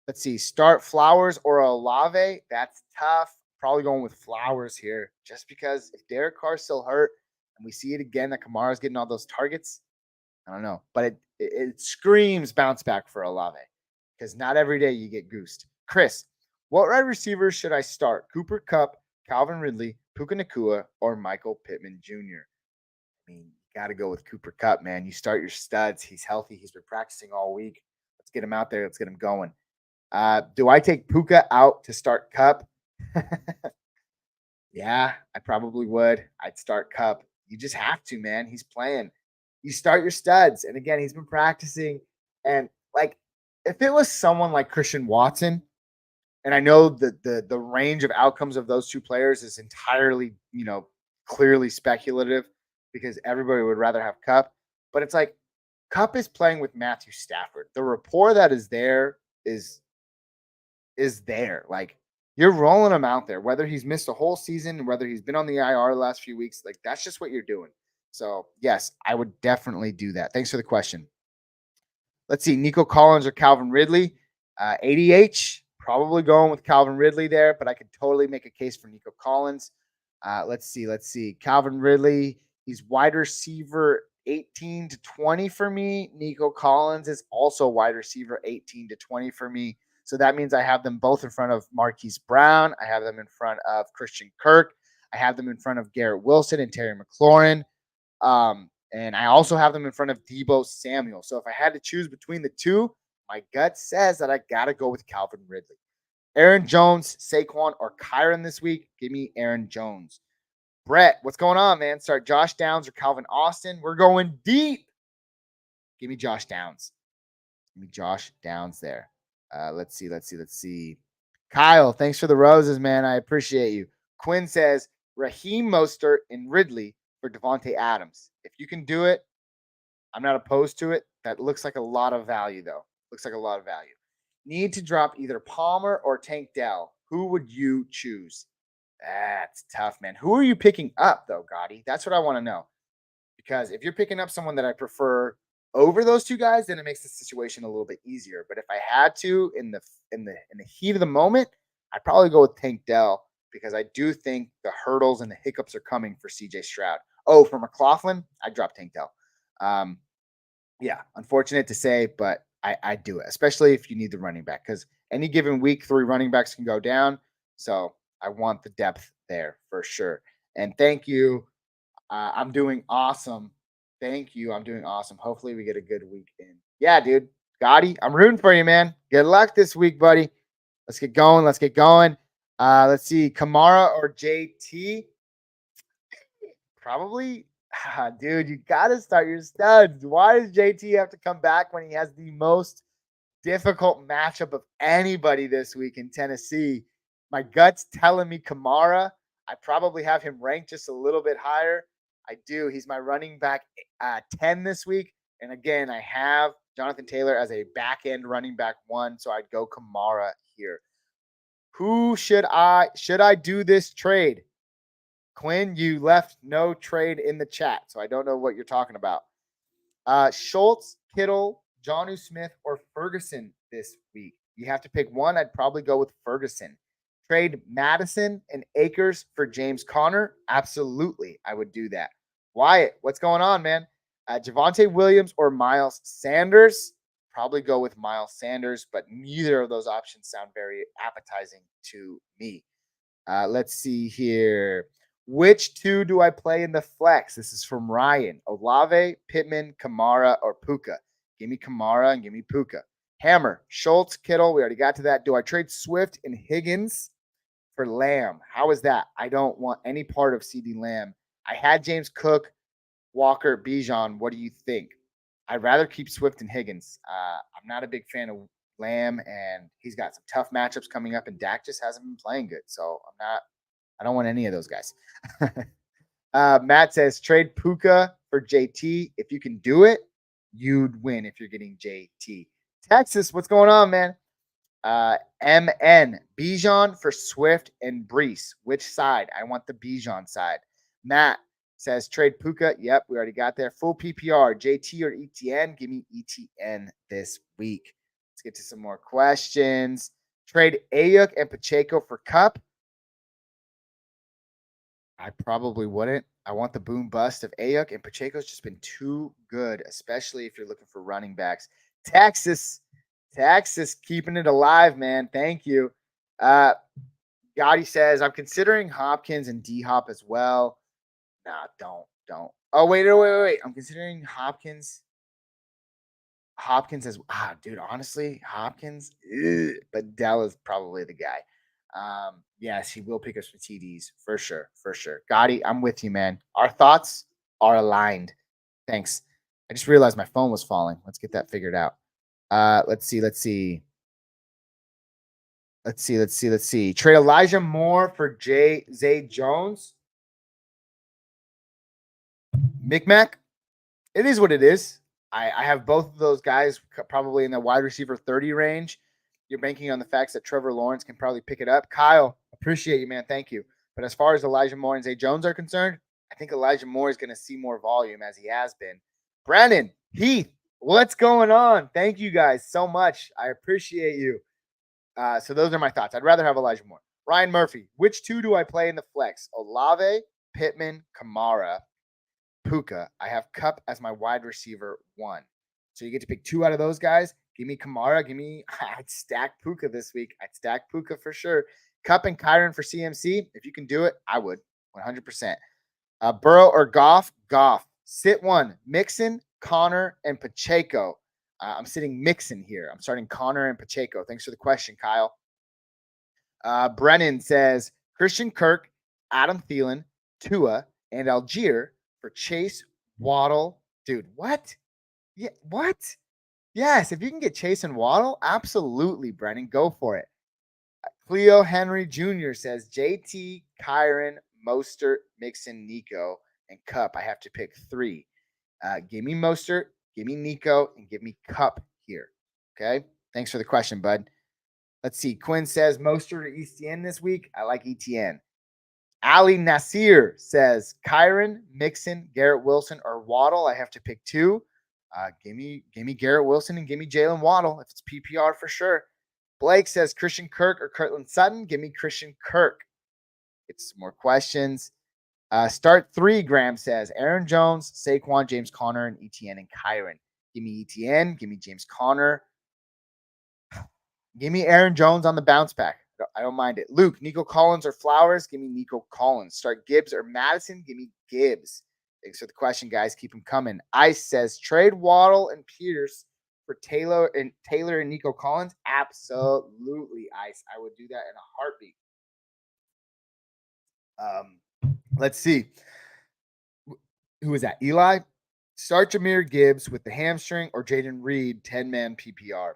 let's see, start Flowers or Olave. That's tough. Probably going with Flowers here, just because if Derek Carr's still hurt and we see it again that Kamara's getting all those targets, I don't know. But it screams bounce back for Olave because not every day you get goosed. Chris, what wide receivers should I start? Cooper Kupp, Calvin Ridley, Puka Nacua, or Michael Pittman Jr.? I mean, you got to go with Cooper Kupp, man. You start your studs. He's healthy. He's been practicing all week. Let's get him out there. Let's get him going. Do I take Puka out to start Kupp? Yeah, I probably would. I'd start Kupp. You just have to, man. He's playing. You start your studs. And again, he's been practicing. And like, if it was someone like Christian Watson, and I know the range of outcomes of those two players is entirely, clearly speculative because everybody would rather have Kupp. But it's like Kupp is playing with Matthew Stafford. The rapport that is there is there. Like, you're rolling him out there, whether he's missed a whole season, whether he's been on the IR the last few weeks, like that's just what you're doing. So yes, I would definitely do that. Thanks for the question. Let's see, Nico Collins or Calvin Ridley. ADH, probably going with Calvin Ridley there, but I could totally make a case for Nico Collins. Let's see. Calvin Ridley, he's wide receiver 18 to 20 for me. Nico Collins is also wide receiver 18 to 20 for me. So that means I have them both in front of Marquise Brown. I have them in front of Christian Kirk. I have them in front of Garrett Wilson and Terry McLaurin. And I also have them in front of Deebo Samuel. So if I had to choose between the two, my gut says that I got to go with Calvin Ridley. Aaron Jones, Saquon, or Kyron this week. Give me Aaron Jones. Brett, what's going on, man? Start Josh Downs or Calvin Austin. We're going deep. Give me Josh Downs. Give me Josh Downs there. Let's see. Kyle, thanks for the roses, man. I appreciate you. Quinn says Raheem Mostert and Ridley for Devontae Adams. If you can do it, I'm not opposed to it. That looks like a lot of value, though. Need to drop either Palmer or Tank Dell. Who would you choose? That's tough, man. Who are you picking up, though, Gotti? That's what I want to know. Because if you're picking up someone that I prefer over those two guys, then it makes the situation a little bit easier. But if I had to in the heat of the moment, I'd probably go with Tank Dell because I do think the hurdles and the hiccups are coming for CJ Stroud. Oh, for McLaughlin, I'd drop Tank Dell. Yeah, unfortunate to say, but I do it, especially if you need the running back because any given week, 3 running backs can go down. So I want the depth there for sure. And thank you. I'm doing awesome. Thank you. I'm doing awesome. Hopefully we get a good week in. Yeah, dude. Gotti, I'm rooting for you, man. Good luck this week, buddy. Let's get going. Let's see. Kamara or JT? Probably. Dude, you got to start your studs. Why does JT have to come back when he has the most difficult matchup of anybody this week in Tennessee? My gut's telling me Kamara. I probably have him ranked just a little bit higher. I do. He's my running back 10 this week. And again, I have Jonathan Taylor as a back-end running back 1, so I'd go Kamara here. Who should I do this trade? Quinn, you left no trade in the chat, so I don't know what you're talking about. Schultz, Kittle, Jonnu Smith, or Ferguson this week. You have to pick one. I'd probably go with Ferguson. Trade Madison and Akers for James Conner? Absolutely, I would do that. Wyatt, what's going on, man? Javonte Williams or Miles Sanders? Probably go with Miles Sanders, but neither of those options sound very appetizing to me. Let's see here. Which two do I play in the flex? This is from Ryan. Olave, Pittman, Kamara, or Puka? Give me Kamara and give me Puka. Hammer, Schultz, Kittle. We already got to that. Do I trade Swift and Higgins for Lamb? How is that? I don't want any part of CeeDee Lamb. I had James Cook, Walker, Bijan. What do you think? I'd rather keep Swift and Higgins. I'm not a big fan of Lamb, and he's got some tough matchups coming up, and Dak just hasn't been playing good. So I don't want any of those guys. Matt says trade Puka for JT. If you can do it, you'd win if you're getting JT. Texas, what's going on, man? MN, Bijan for Swift and Brees. Which side? I want the Bijan side. Matt says trade Puka. Yep, we already got there. Full PPR, JT or ETN? Give me ETN this week. Let's get to some more questions. Trade Ayuk and Pacheco for Cup. I probably wouldn't. I want the boom bust of Ayuk, and Pacheco's just been too good, especially if you're looking for running backs. Texas keeping it alive, man. Thank you. Gotti says, I'm considering Hopkins and D-Hop as well. Nah, don't. Oh, wait. I'm considering Hopkins. Hopkins as dude, honestly, Hopkins, but Dell is probably the guy. Yes, he will pick us for TDs for sure. Gotti, I'm with you, man. Our thoughts are aligned. Thanks. I just realized my phone was falling. Let's get that figured out. Let's see. Trade Elijah Moore for Zay Jones. Micmac. It is what it is. I have both of those guys probably in the wide receiver 30 range. You're banking on the facts that Trevor Lawrence can probably pick it up. Kyle, appreciate you, man. Thank you. But as far as Elijah Moore and Zay Jones are concerned, I think Elijah Moore is going to see more volume as he has been. Brandon, Heath, what's going on? Thank you guys so much. I appreciate you. So those are my thoughts. I'd rather have Elijah Moore. Ryan Murphy, which two do I play in the flex? Olave, Pittman, Kamara, Puka. I have Cup as my wide receiver 1. So you get to pick 2 out of those guys. Give me Kamara. I'd stack Puka this week. I'd stack Puka for sure. Cup and Kyron for CMC. If you can do it, I would. 100%. Burrow or Goff? Goff. Sit 1. Mixon, Connor, and Pacheco. I'm sitting Mixon here. I'm starting Connor and Pacheco. Thanks for the question, Kyle. Brennan says Christian Kirk, Adam Thielen, Tua, and Algier for Chase, Waddle. Dude, what? Yeah, what? Yes, if you can get Chase and Waddle, absolutely, Brennan, go for it. Cleo Henry Jr. says JT, Kyron, Mostert, Mixon, Nico, and Cup. I have to pick 3. Give me Mostert, give me Nico, and give me Cup here. Okay? Thanks for the question, bud. Let's see. Quinn says Mostert or ETN this week. I like ETN. Ali Nasir says Kyron, Mixon, Garrett Wilson, or Waddle. I have to pick 2. Give me Garrett Wilson and give me Jalen Waddle if it's PPR for sure. Blake says Christian Kirk or Cortland Sutton. Give me Christian Kirk. Get some more questions. Start 3, Graham says Aaron Jones, Saquon, James Conner, and ETN and Kyron. Give me ETN. Give me James Conner. Give me Aaron Jones on the bounce back. I don't mind it. Luke, Nico Collins or Flowers? Give me Nico Collins. Start Gibbs or Madison? Give me Gibbs. Thanks for the question, guys. Keep them coming. Ice says trade Waddle and Pierce for Taylor and Nico Collins. Absolutely, Ice. I would do that in a heartbeat. Let's see. Who is that? Eli? Start Jahmyr Gibbs with the hamstring or Jaden Reed, 10-man PPR.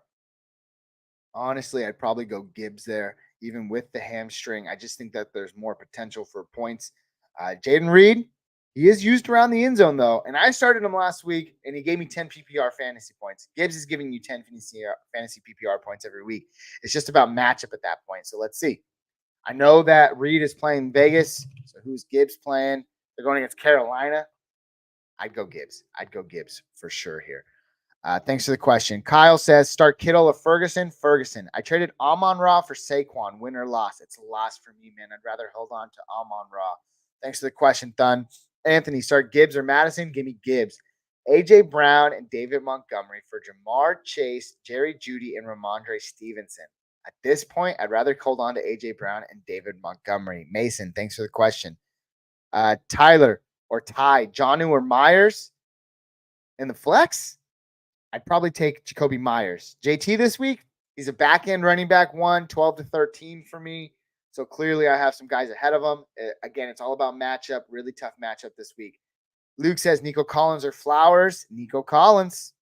Honestly, I'd probably go Gibbs there, even with the hamstring. I just think that there's more potential for points. Jaden Reed, he is used around the end zone, though, and I started him last week, and he gave me 10 PPR fantasy points. Gibbs is giving you 10 fantasy PPR points every week. It's just about matchup at that point, so let's see. I know that Reed is playing Vegas, so who's Gibbs playing? They're going against Carolina. I'd go Gibbs. For sure here. Thanks for the question. Kyle says, start Kittle or Ferguson? Ferguson. I traded Amon-Ra for Saquon. Win or loss? It's a loss for me, man. I'd rather hold on to Amon-Ra. Thanks for the question, Thun. Anthony, start Gibbs or Madison. Give me Gibbs. A.J. Brown and David Montgomery for Jamar Chase, Jerry Jeudy, and Ramondre Stevenson. At this point, I'd rather hold on to A.J. Brown and David Montgomery. Mason, thanks for the question. Tyler or Ty, Jonnu or Myers in the flex? I'd probably take Jacoby Myers. JT this week, he's a back-end running back 12 to 13 for me. So clearly I have some guys ahead of him. Again, it's all about matchup. Really tough matchup this week. Luke says Nico Collins or Flowers. Nico Collins.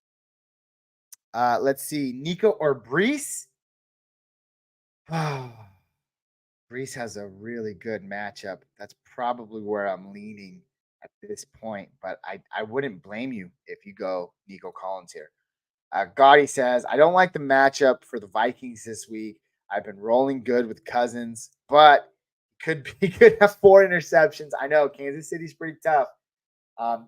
Let's see. Nico or Brees? Brees has a really good matchup. That's probably where I'm leaning at this point. But I wouldn't blame you if you go Nico Collins here. Gotti says, I don't like the matchup for the Vikings this week. I've been rolling good with Cousins, but could have 4 interceptions. I know Kansas City's pretty tough.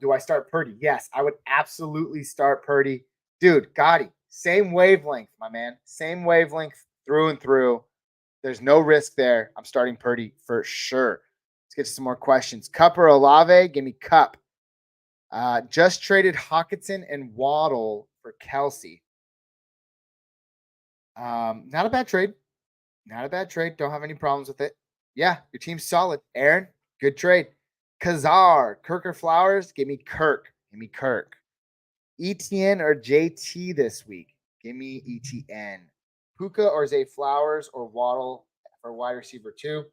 Do I start Purdy? Yes, I would absolutely start Purdy. Dude, Gotti, same wavelength, my man. Same wavelength through and through. There's no risk there. I'm starting Purdy for sure. Let's get to some more questions. Cup or Olave? Give me Cup. Just traded Hockenson and Waddle for Kelsey. Not a bad trade. Not a bad trade. Don't have any problems with it. Yeah, your team's solid. Aaron, good trade. Kazar, Kirk or Flowers? Give me Kirk. Give me Kirk. ETN or JT this week? Give me ETN. Puka or Zay Flowers or Waddle for wide receiver 2?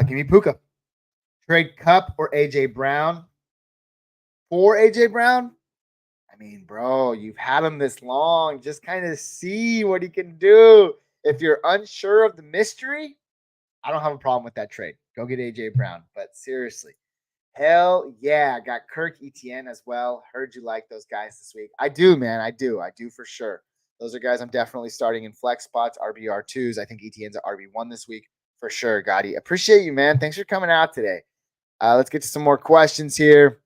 Give me Puka. Trade Cup or AJ Brown? For AJ Brown? I mean, bro, you've had him this long. Just kind of see what he can do. If you're unsure of the mystery, I don't have a problem with that trade. Go get AJ Brown. But seriously, hell yeah. I got Kirk, ETN as well. Heard you like those guys this week. I do, man. I do for sure. Those are guys I'm definitely starting in flex spots, RBR2s. I think ETN's at RB1 this week for sure, Gotti. Appreciate you, man. Thanks for coming out today. Let's get to some more questions here.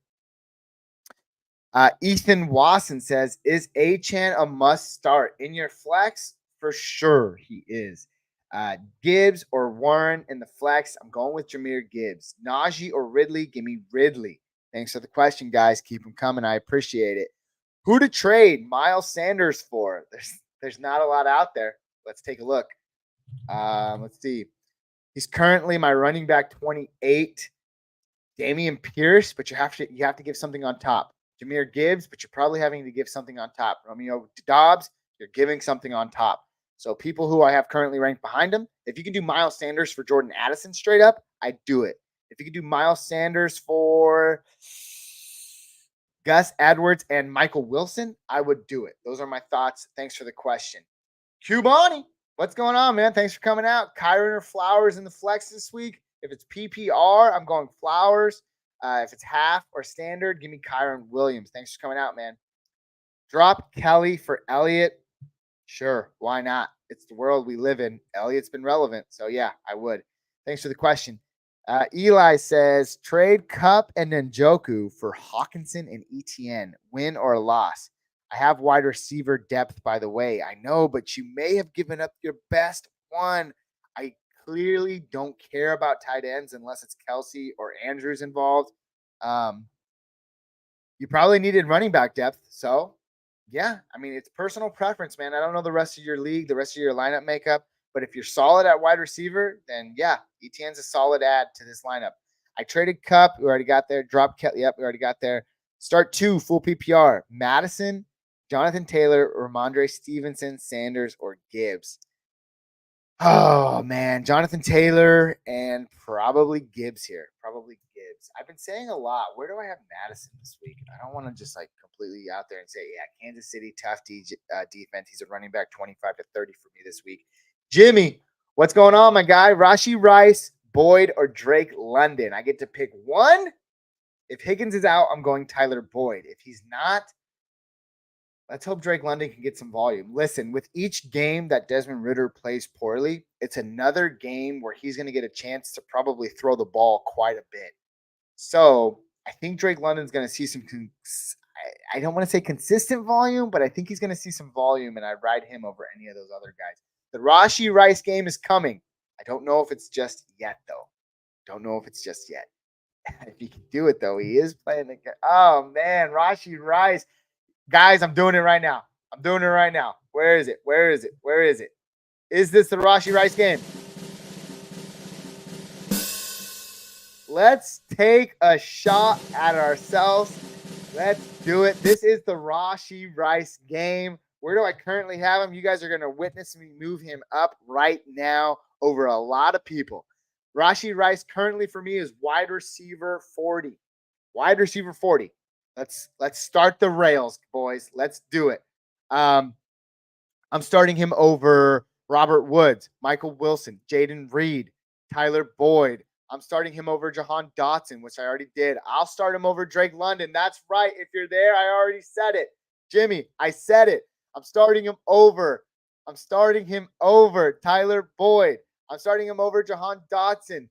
Ethan Wasson says, is Achane a must start in your flex? For sure he is. Gibbs or Warren in the flex? I'm going with Jahmyr Gibbs. Najee or Ridley? Give me Ridley. Thanks for the question, guys. Keep them coming. I appreciate it. Who to trade Miles Sanders for? There's not a lot out there. Let's take a look. Let's see. He's currently my running back 28. Dameon Pierce, but you have to give something on top. Jahmyr Gibbs, but you're probably having to give something on top. Romeo Doubs, you're giving something on top. So people who I have currently ranked behind him, if you can do Miles Sanders for Jordan Addison straight up, I'd do it. If you could do Miles Sanders for Gus Edwards and Michael Wilson, I would do it. Those are my thoughts. Thanks for the question. Cubani, what's going on, man? Thanks for coming out. Kyron or Flowers in the flex this week? If it's PPR, I'm going Flowers. If it's half or standard, give me Kyron Williams. Thanks for coming out, man. Drop Kelly for Elliott. Sure, why not? It's the world we live in. Elliott's been relevant, so yeah, I would. Thanks for the question. Eli says, trade Cup and Njoku for Hockenson and ETN. Win or loss? I have wide receiver depth, by the way. I know, but you may have given up your best one. I clearly don't care about tight ends unless it's Kelsey or Andrews involved. You probably needed running back depth. So, yeah, I mean, it's personal preference, man. I don't know the rest of your league, the rest of your lineup makeup. But if you're solid at wide receiver, then, yeah, ETN's a solid add to this lineup. I traded Cup. We already got there. Drop Kelly. Yep, we already got there. Start 2, full PPR. Madison, Jonathan Taylor, Ramondre Stevenson, Sanders, or Gibbs. Oh, man. Jonathan Taylor and probably Gibbs here. Probably Gibbs. I've been saying a lot. Where do I have Madison this week? I don't want to just completely out there and say, yeah, Kansas City, tough defense. He's a running back 25 to 30 for me this week. Jimmy, what's going on, my guy? Rashee Rice, Boyd, or Drake London? I get to pick one. If Higgins is out, I'm going Tyler Boyd. If he's not, let's hope Drake London can get some volume. Listen, with each game that Desmond Ridder plays poorly, it's another game where he's going to get a chance to probably throw the ball quite a bit. So I think Drake London's going to see some, I don't want to say consistent volume, but I think he's going to see some volume, and I ride him over any of those other guys. The Rashee Rice game is coming. I don't know if it's just yet, though. Don't know if it's just yet. If he can do it, though, he is playing the game. Oh, man, Rashee Rice. Guys, I'm doing it right now. Where is it? Is this the Rashee Rice game? Let's take a shot at ourselves. Let's do it. This is the Rashee Rice game. Where do I currently have him? You guys are going to witness me move him up right now over a lot of people. Rashee Rice currently for me is wide receiver 40. Wide receiver 40. Let's start the rails, boys. Let's do it. I'm starting him over Robert Woods, Michael Wilson, Jaden Reed, Tyler Boyd. I'm starting him over Jahan Dotson, which I already did. I'll start him over Drake London. That's right. If you're there, I already said it. Jimmy, I said it. I'm starting him over Tyler Boyd. I'm starting him over Jahan Dotson,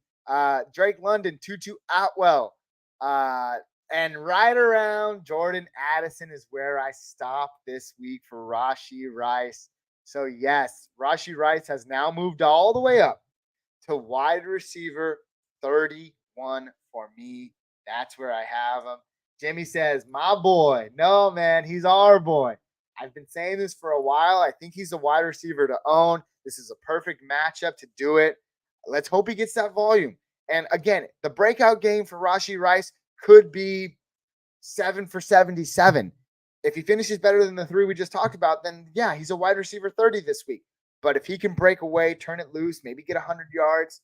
Drake London, Tutu Atwell. And right around Jordan Addison is where I stop this week for Rashee Rice. So, yes, Rashee Rice has now moved all the way up to wide receiver 31 for me. That's where I have him. Jimmy says, my boy. No, man, he's our boy. I've been saying this for a while. I think he's a wide receiver to own. This is a perfect matchup to do it. Let's hope he gets that volume. And again, the breakout game for Rashee Rice could be 7 for 77. If he finishes better than the 3 we just talked about, then yeah, he's a wide receiver 30 this week. But if he can break away, turn it loose, maybe get 100 yards,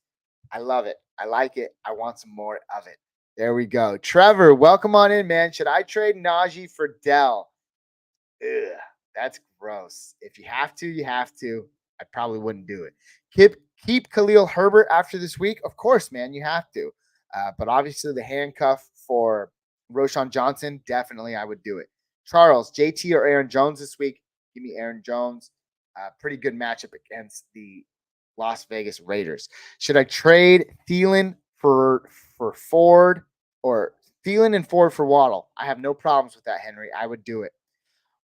I love it. I like it. I want some more of it. There we go. Trevor, welcome on in, man. Should I trade Najee for Dell? Ugh, that's gross. If you have to, you have to. I probably wouldn't do it. Keep Khalil Herbert after this week. Of course, man, you have to. But obviously the handcuff for Roschon Johnson, definitely I would do it. Charles, JT or Aaron Jones this week? Give me Aaron Jones. Pretty good matchup against the Las Vegas Raiders. Should I trade Thielen for Ford or Thielen and Ford for Waddle? I have no problems with that, Henry. I would do it.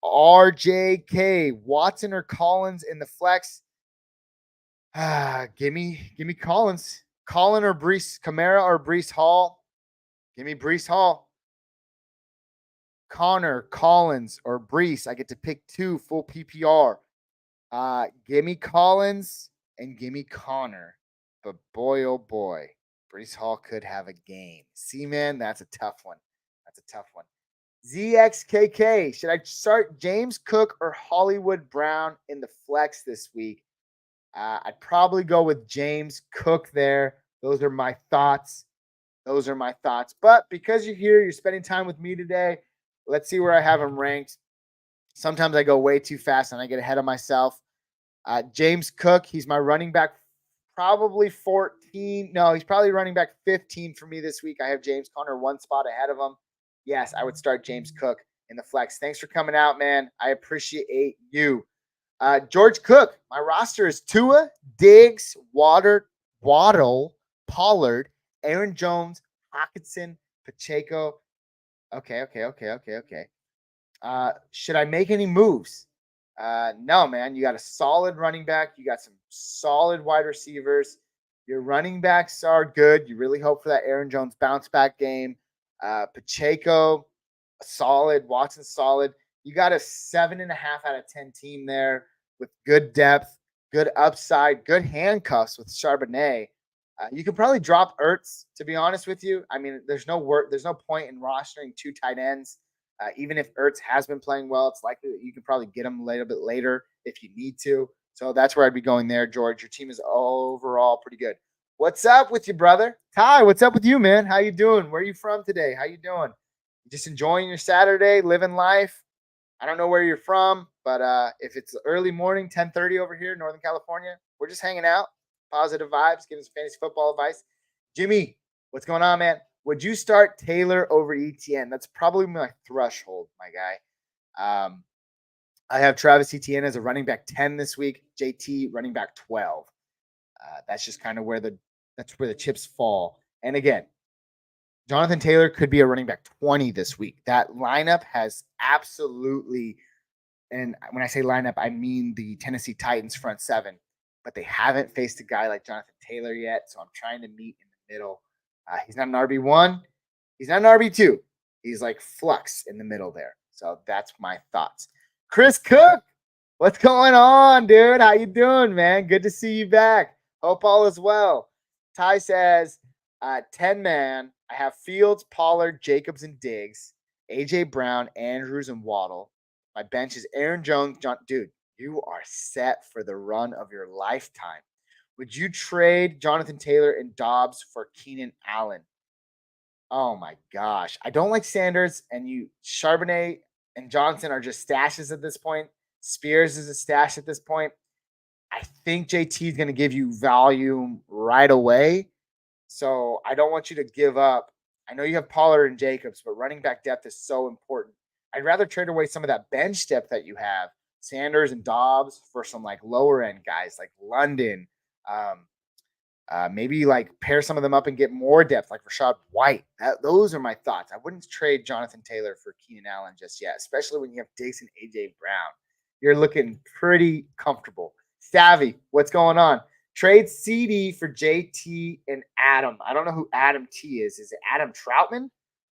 RJK, Watson or Collins in the flex? Give me Collins. Colin or Breece, Kamara or Breece Hall? Give me Breece Hall. Connor, Collins, or Breece. I get to pick 2 full PPR. Give me Collins and give me Connor. But boy, oh boy, Breece Hall could have a game. See, man, that's a tough one. ZXKK, should I start James Cook or Hollywood Brown in the flex this week? I'd probably go with James Cook there. Those are my thoughts. But because you're here, you're spending time with me today, let's see where I have him ranked. Sometimes I go way too fast and I get ahead of myself. James Cook, he's my running back, probably 14. No, he's probably running back 15 for me this week. I have James Conner 1 spot ahead of him. Yes, I would start James Cook in the flex. Thanks for coming out, man. I appreciate you. George Cook, my roster is Tua, Diggs, Waddle, Pollard, Aaron Jones, Hockenson, Pacheco. Okay. Should I make any moves? No, man. You got a solid running back. You got some solid wide receivers. Your running backs are good. You really hope for that Aaron Jones bounce back game. Pacheco, solid. Watson, solid. You got a 7.5 out of 10 team there with good depth, good upside, good handcuffs with Charbonnet. You could probably drop Ertz, to be honest with you. I mean, there's no point in rostering 2 tight ends. Even if Ertz has been playing well, it's likely that you can probably get him a little bit later if you need to. So that's where I'd be going there, George. Your team is overall pretty good. What's up with you, brother? Ty, what's up with you, man? How you doing? Where are you from today? How you doing? You just enjoying your Saturday, living life? I don't know where you're from, but if it's early morning, 10:30 over here, Northern California, we're just hanging out. Positive vibes, giving some fantasy football advice. Jimmy, what's going on, man? Would you start Taylor over ETN? That's probably my threshold, my guy. I have Travis Etienne as a running back 10 this week. JT running back 12. That's just kind of where the chips fall. And again, Jonathan Taylor could be a running back 20 this week. That lineup has absolutely, and when I say lineup, I mean the Tennessee Titans front 7, but they haven't faced a guy like Jonathan Taylor yet. So I'm trying to meet in the middle. He's not an RB1. He's not an RB2. He's like flux in the middle there. So that's my thoughts. Chris Cook, what's going on, dude? How you doing, man? Good to see you back. Hope all is well. Ty says, 10-man. I have Fields, Pollard, Jacobs, and Diggs, A.J. Brown, Andrews, and Waddle. My bench is Aaron Jones. Dude, you are set for the run of your lifetime. Would you trade Jonathan Taylor and Dobbs for Keenan Allen? Oh, my gosh. I don't like Sanders, and Charbonnet and Johnson are just stashes at this point. Spears is a stash at this point. I think JT is going to give you volume right away. So I don't want you to give up. I know you have Pollard and Jacobs, but running back depth is so important. I'd rather trade away some of that bench depth that you have, Sanders and Dobbs, for some like lower end guys like London. Maybe like pair some of them up and get more depth like Rachaad White. Those are my thoughts. I wouldn't trade Jonathan Taylor for Keenan Allen just yet, especially when you have Diggs and A.J. Brown. You're looking pretty comfortable. Savvy, what's going on? Trade CD for JT and Adam. I don't know who Adam T is. Is it Adam Troutman?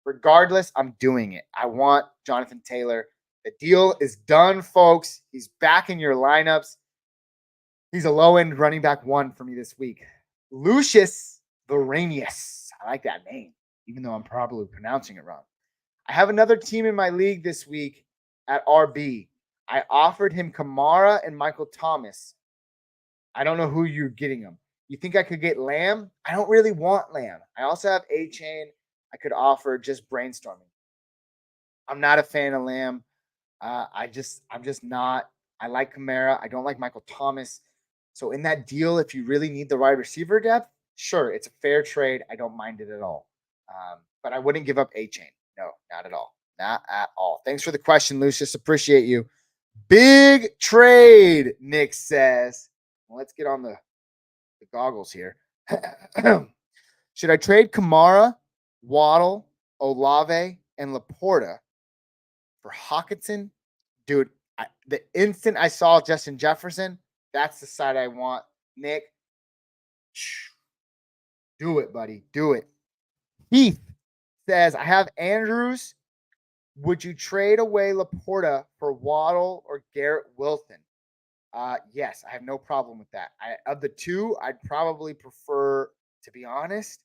Regardless, I'm doing it. I want Jonathan Taylor. The deal is done, folks. He's back in your lineups. He's a low-end running back 1 for me this week. Lucius Varanius. I like that name, even though I'm probably pronouncing it wrong. I have another team in my league this week at RB. I offered him Kamara and Michael Thomas. I don't know who you're getting them. You think I could get Lamb? I don't really want Lamb. I also have A-Chain. I could offer just brainstorming. I'm not a fan of Lamb. I'm just not. I like Kamara. I don't like Michael Thomas. So in that deal, if you really need the wide receiver depth, sure, it's a fair trade. I don't mind it at all. But I wouldn't give up A-Chain. No, not at all. Not at all. Thanks for the question, Lucius. Appreciate you. Big trade, Nick says. Well, let's get on the goggles here. Should I trade Kamara, Waddle, Olave, and Laporta for Hockenson? Dude, the instant I saw Justin Jefferson, that's the side I want. Nick, do it, buddy. Do it. Heath says, I have Andrews. Would you trade away Laporta for Waddle or Garrett Wilson? Yes, I have no problem with that. Of the two, I'd probably prefer, to be honest,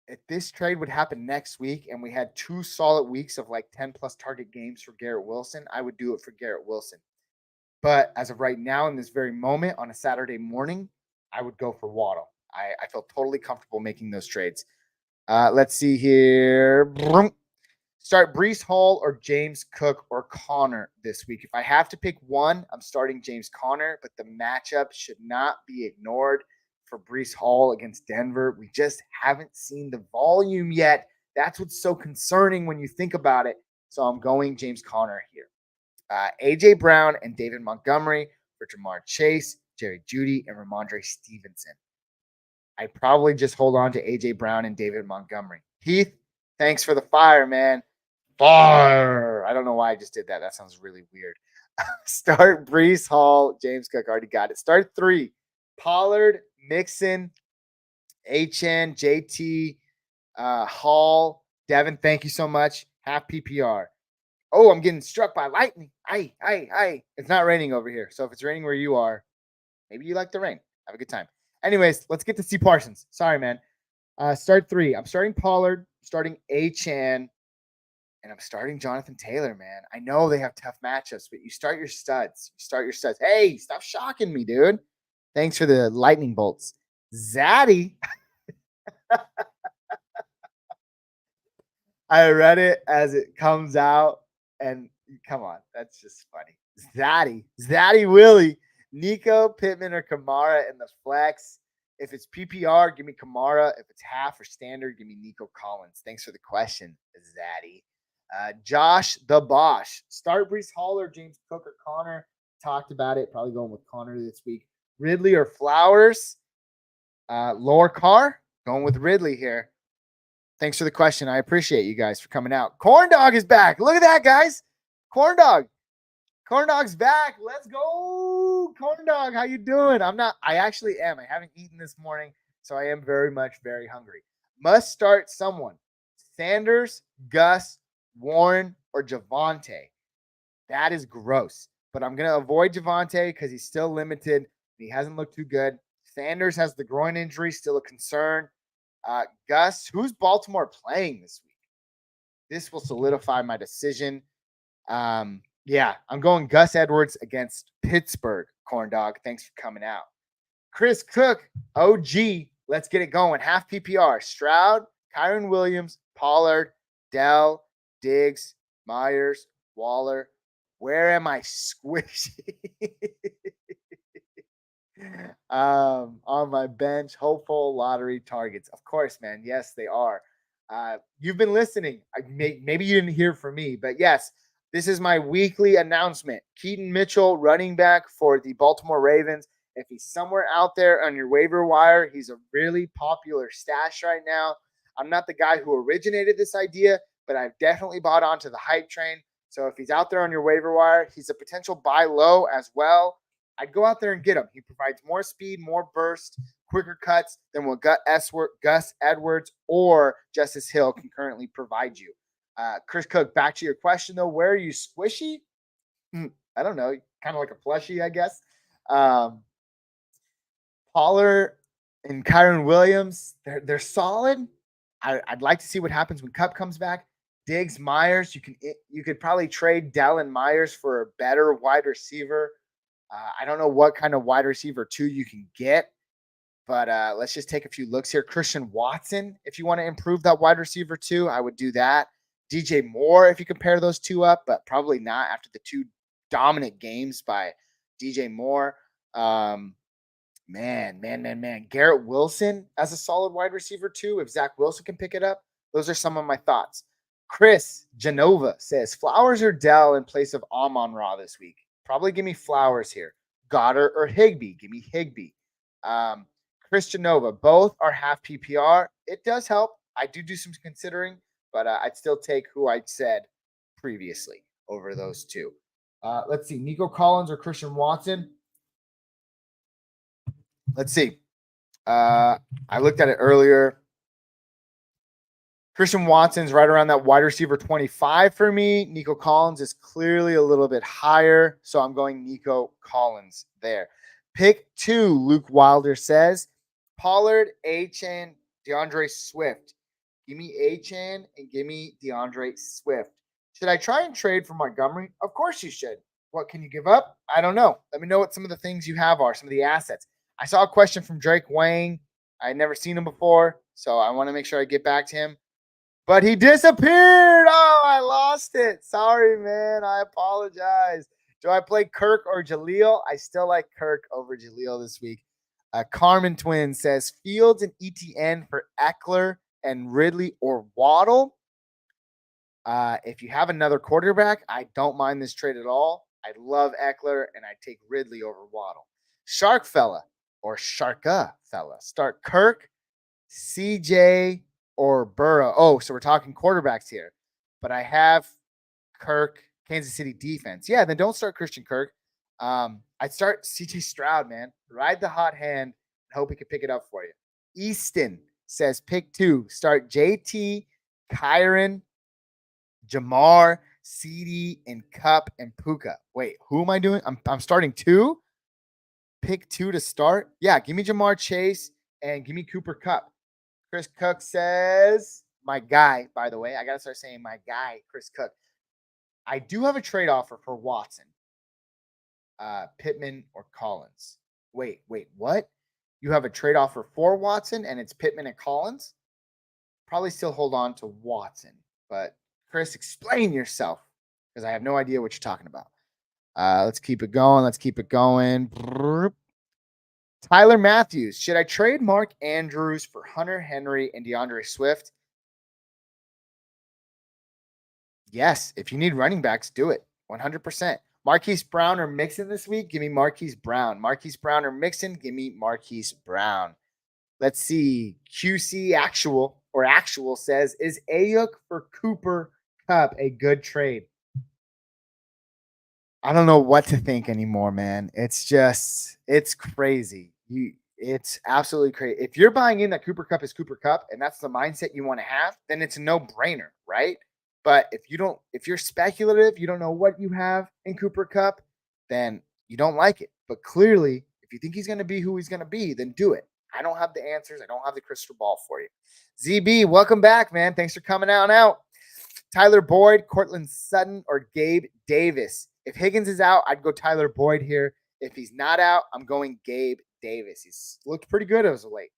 if this trade would happen next week and we had 2 solid weeks of like 10-plus target games for Garrett Wilson, I would do it for Garrett Wilson. But as of right now, in this very moment, on a Saturday morning, I would go for Waddle. I feel totally comfortable making those trades. Let's see here. Start Breece Hall or James Cook or Connor this week. If I have to pick one, I'm starting James Conner, but the matchup should not be ignored for Breece Hall against Denver. We just haven't seen the volume yet. That's what's so concerning when you think about it. So I'm going James Conner here. A.J. Brown and David Montgomery for Jamar Chase, Jerry Jeudy, and Ramondre Stevenson. I'd probably just hold on to A.J. Brown and David Montgomery. Heath, thanks for the fire, man. Fire. I don't know why I just did that. That sounds really weird. Start Breece Hall. James Cook already got it. Start 3. Pollard, Mixon, HN, JT, Hall, Devin, thank you so much. Half PPR. Oh, I'm getting struck by lightning. Aye. It's not raining over here. So if it's raining where you are, maybe you like the rain. Have a good time. Anyways, let's get to C. Parsons. Sorry, man. Start 3. I'm starting Pollard, starting A-Chan, and I'm starting Jonathan Taylor, man. I know they have tough matchups, but you start your studs. Hey, stop shocking me, dude. Thanks for the lightning bolts. Zaddy. I read it as it comes out, and come on, that's just funny. Zaddy Willie, Nico, Pittman, or Kamara in the flex. If it's PPR, give me Kamara. If it's half or standard, give me Nico Collins. Thanks for the question, Zaddy. Josh the Bosch. Start Breece Hall or James Cook or Connor. Talked about it. Probably going with Connor this week. Ridley or Flowers. Lower Carr. Going with Ridley here. Thanks for the question. I appreciate you guys for coming out. Corn Dog is back. Look at that, guys. Corn Dog. Corn Dog's back. Let's go. Corn Dog, how you doing? I actually am. I haven't eaten this morning. So I am very much very hungry. Must start someone. Sanders, Gus, Warren, or Javonte. That is gross. But I'm going to avoid Javonte because he's still limited. He hasn't looked too good. Sanders has the groin injury, still a concern. Gus, who's Baltimore playing this week? This will solidify my decision. Yeah, I'm going Gus Edwards against Pittsburgh, Corn Dog. Thanks for coming out. Chris Cook, OG. Let's get it going. Half PPR. Stroud, Kyren Williams, Pollard, Dell, Diggs, Myers, Waller. Where am I squishy? On my bench, hopeful lottery targets. Of course, man. Yes, they are. You've been listening. Maybe you didn't hear from me, but yes, this is my weekly announcement. Keaton Mitchell, running back for the Baltimore Ravens. If he's somewhere out there on your waiver wire, he's a really popular stash right now. I'm not the guy who originated this idea, but I've definitely bought onto the hype train. So if he's out there on your waiver wire, he's a potential buy low as well. I'd go out there and get him. He provides more speed, more burst, quicker cuts than what Gus Edwards or Justice Hill can currently provide you. Chris Cook, back to your question, though. Where are you squishy? I don't know. Kind of like a plushie, I guess. Pollard and Kyren Williams, they're solid. I'd like to see what happens when Kupp comes back. Diggs, Myers, you could probably trade Dell and Myers for a better wide receiver. I don't know what kind of wide receiver 2 you can get, but let's just take a few looks here. Christian Watson, if you want to improve that wide receiver 2, I would do that. DJ Moore, if you compare those two up, but probably not after the 2 dominant games by DJ Moore. Man. Garrett Wilson as a solid wide receiver 2, if Zach Wilson can pick it up. Those are some of my thoughts. Chris Genova says, Flowers or Dell in place of Amon-Ra this week? Probably give me Flowers here. Goddard or Higbee? Give me Higbee. Chris Genova, both are half PPR. It does help. I do some considering, but I'd still take who I'd said previously over those 2. Let's see. Nico Collins or Christian Watson? Let's see. I looked at it earlier. Christian Watson's right around that wide receiver 25 for me. Nico Collins is clearly a little bit higher, so I'm going Nico Collins there. Pick 2, Luke Wilder says. Pollard, Achane, DeAndre Swift. Give me Achane and give me DeAndre Swift. Should I try and trade for Montgomery? Of course you should. What can you give up? I don't know. Let me know what some of the things you have are, some of the assets. I saw a question from Drake Wang. I had never seen him before, so I want to make sure I get back to him. But he disappeared. Oh, I lost it. Sorry, man. I apologize. Do I play Kirk or Jaleel? I still like Kirk over Jaleel this week. Carmen Twin says Fields and ETN for Eckler and Ridley or Waddle. If you have another quarterback, I don't mind this trade at all. I love Eckler, and I take Ridley over Waddle. Shark Fella or Sharka Fella. Start Kirk, CJ, or Burrow. Oh, so we're talking quarterbacks here. But I have Kirk, Kansas City defense. Yeah, then don't start Christian Kirk. I'd start CJ Stroud, man. Ride the hot hand and hope he can pick it up for you. Easton says pick 2. Start JT, Kyren, Jamar, CD, and Kupp and Puka. Wait, who am I doing? I'm starting 2? Pick 2 to start? Yeah, give me Jamar Chase and give me Cooper Kupp. Chris Cook says, my guy, by the way, I got to start saying my guy, Chris Cook. I do have a trade offer for Watson, Pittman, or Collins. Wait, what? You have a trade offer for Watson and it's Pittman and Collins? Probably still hold on to Watson. But Chris, explain yourself because I have no idea what you're talking about. Let's keep it going. Tyler Matthews. Should I trade Mark Andrews for Hunter Henry and DeAndre Swift? Yes. If you need running backs, do it. 100%. Marquise Brown or Mixon this week? Give me Marquise Brown. Marquise Brown or Mixon? Give me Marquise Brown. Let's see. QC Actual says, is Ayuk for Cooper Kupp a good trade? I don't know what to think anymore, man. It's crazy. It's absolutely crazy. If you're buying in that Cooper Kupp is Cooper Kupp and that's the mindset you want to have, then it's a no-brainer, right? But if you're speculative, you don't know what you have in Cooper Kupp, then you don't like it. But clearly, if you think he's going to be who he's going to be, then do it. I don't have the answers. I don't have the crystal ball for you. ZB, welcome back, man. Thanks for coming out. Tyler Boyd, Cortland Sutton, or Gabe Davis. If Higgins is out, I'd go Tyler Boyd here. If he's not out, I'm going Gabe Davis. He's looked pretty good as of late.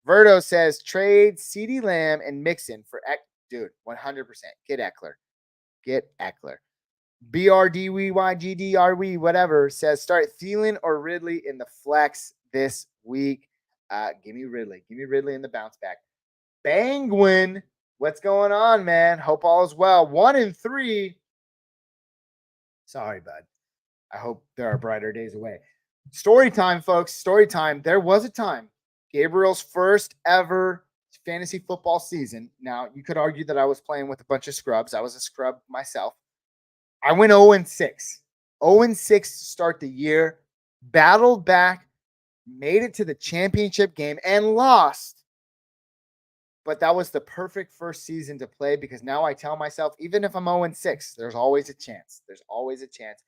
Verdo says trade CeeDee Lamb and Mixon for dude, 100%. Get Eckler. BRDWYGDRW, whatever, says start Thielen or Ridley in the flex this week. Give me Ridley. Give me Ridley in the bounce back. Bangwin, what's going on, man? Hope all is well. 1-3. Sorry, bud. I hope there are brighter days away. Story time, folks. Story time. There was a time, Gabriel's first ever fantasy football season. Now, you could argue that I was playing with a bunch of scrubs. I was a scrub myself. I went 0-6. 0-6 to start the year. Battled back. Made it to the championship game and lost. But that was the perfect first season to play because now I tell myself, even if I'm 0-6, there's always a chance. There's always a chance.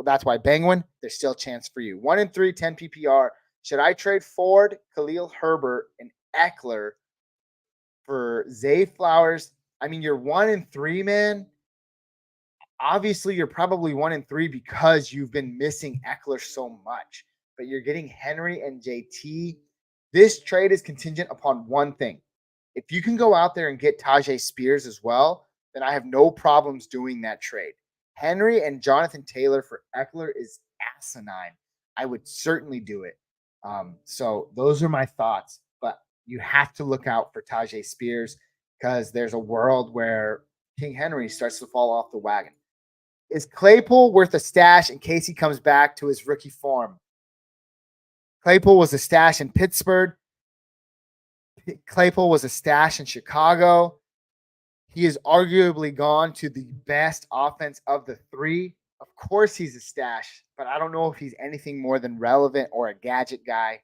That's why Bangwin, there's still a chance for you. 1-3, 10 PPR. Should I trade Ford, Khalil Herbert, and Eckler for Zay Flowers? I mean, you're 1-3, man. Obviously, you're probably 1-3 because you've been missing Eckler so much. But you're getting Henry and JT. This trade is contingent upon one thing. If you can go out there and get Tajay Spears as well, then I have no problems doing that trade. Henry and Jonathan Taylor for Eckler is asinine. I would certainly do it. So those are my thoughts. But you have to look out for Tajay Spears because there's a world where King Henry starts to fall off the wagon. Is Claypool worth a stash in case he comes back to his rookie form? Claypool was a stash in Pittsburgh. Claypool was a stash in Chicago. He is arguably gone to the best offense of the three. Of course, he's a stash, but I don't know if he's anything more than relevant or a gadget guy.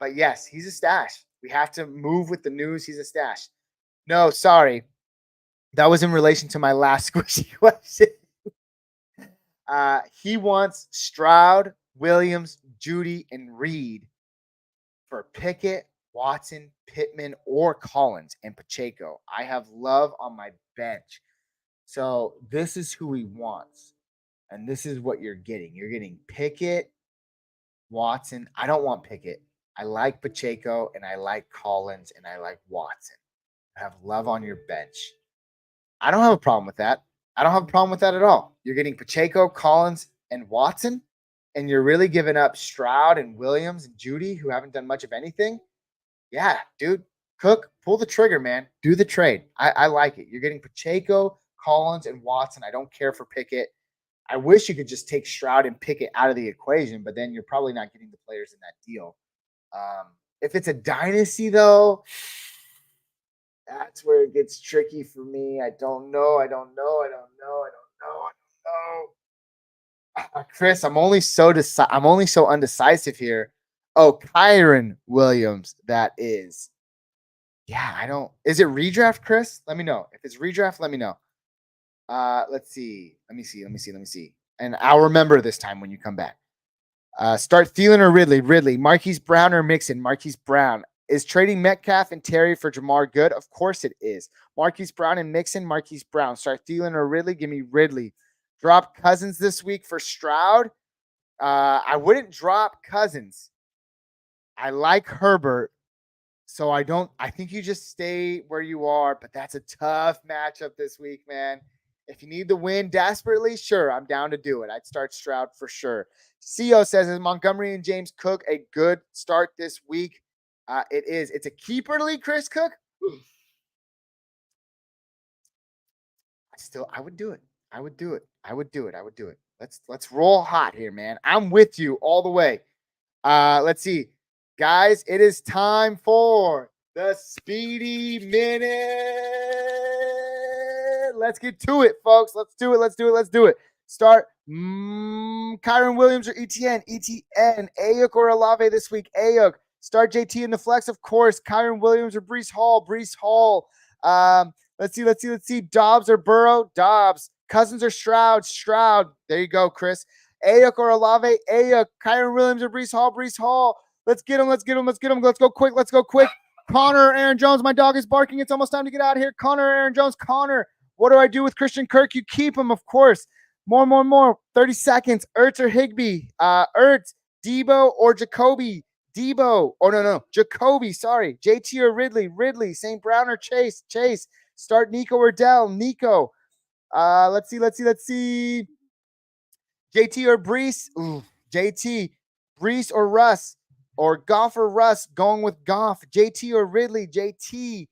But yes, he's a stash. We have to move with the news. He's a stash. No, sorry. That was in relation to my last squishy question. He wants Stroud, Williams, Judy, and Reed for Pickett, Watson, Pittman, or Collins, and Pacheco. I have Love on my bench. So this is who he wants. And this is what you're getting. You're getting Pickett, Watson. I don't want Pickett. I like Pacheco, and I like Collins, and I like Watson. I have Love on your bench. I don't have a problem with that. I don't have a problem with that at all. You're getting Pacheco, Collins, and Watson, and you're really giving up Stroud and Williams and Judy, who haven't done much of anything. Yeah, dude, Cook, pull the trigger, man. Do the trade. I like it. You're getting Pacheco, Collins, and Watson. I don't care for Pickett. I wish you could just take Stroud and Pickett out of the equation, but then you're probably not getting the players in that deal. If it's a dynasty, though, that's where it gets tricky for me. I don't know. Chris, I'm only so undecisive here. Oh, Kyron Williams, that is. Yeah, I don't. Is it redraft, Chris? Let me know. If it's redraft, let me know. Let's see. Let me see. And I'll remember this time when you come back. Start Thielen or Ridley. Ridley. Marquise Brown or Mixon. Marquise Brown. Is trading Metcalf and Terry for Jamar good? Of course it is. Marquise Brown and Mixon. Marquise Brown. Start Thielen or Ridley. Give me Ridley. Drop Cousins this week for Stroud. I wouldn't drop Cousins. I like Herbert. So I think you just stay where you are, but that's a tough matchup this week, man. If you need the win desperately, sure, I'm down to do it. I'd start Stroud for sure. CO says, is Montgomery and James Cook a good start this week? It is. It's a keeper league, Chris Cook. I would do it. Let's roll hot here, man. I'm with you all the way. Let's see. Guys, it is time for the Speedy Minute. Let's get to it, folks. Let's do it. Start Kyron Williams or ETN? ETN. Ayuk or Olave this week? Ayuk. Start JT in the flex, of course. Kyron Williams or Breece Hall? Breece Hall. Let's see. Dobbs or Burrow? Dobbs. Cousins or Stroud? Stroud. There you go, Chris. Ayuk or Olave? Ayuk. Kyron Williams or Breece Hall? Breece Hall. Let's get him. Let's go quick. Connor or Aaron Jones? My dog is barking. It's almost time to get out of here. Connor or Aaron Jones? Connor. What do I do with Christian Kirk? You keep him, of course. More. 30 seconds. Ertz or Higbee? Ertz. Debo or Jacoby? Debo. Oh, no. Jacoby, sorry. JT or Ridley? Ridley. St. Brown or Chase? Chase. Start Nico or Dell? Nico. Let's see. JT or Breece? Ooh, JT. Breece or Russ? Or Goff or Russ? Going with Goff. JT or Ridley? JT.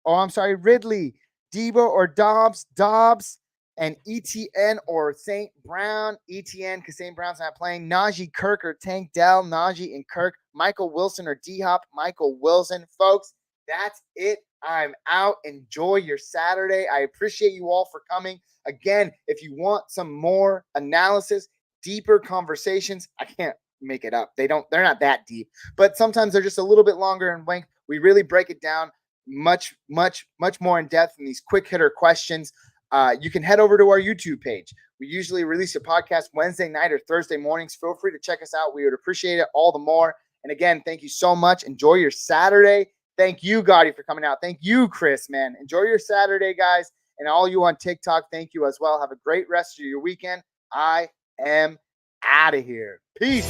Oh, I'm sorry, Ridley. Debo or Dobbs? Dobbs. And ETN or St. Brown? ETN, because St. Brown's not playing. Najee, Kirk or Tank Dell? Najee and Kirk. Michael Wilson or D-Hop? Michael Wilson. Folks, that's it. I'm out. Enjoy your Saturday. I appreciate you all for coming. Again, if you want some more analysis, deeper conversations, I can't make it up. They're not that deep, but sometimes they're just a little bit longer in length. We really break it down much more in depth in these quick hitter questions. You can head over to our YouTube page. We usually release a podcast Wednesday night or Thursday mornings. Feel free to check us out. We would appreciate it all the more. And again, thank you so much. Enjoy your Saturday. Thank you, Gotti, for coming out. Thank you, Chris, man. Enjoy your Saturday, guys. And all you on TikTok, thank you as well. Have a great rest of your weekend. I am out of here. Peace.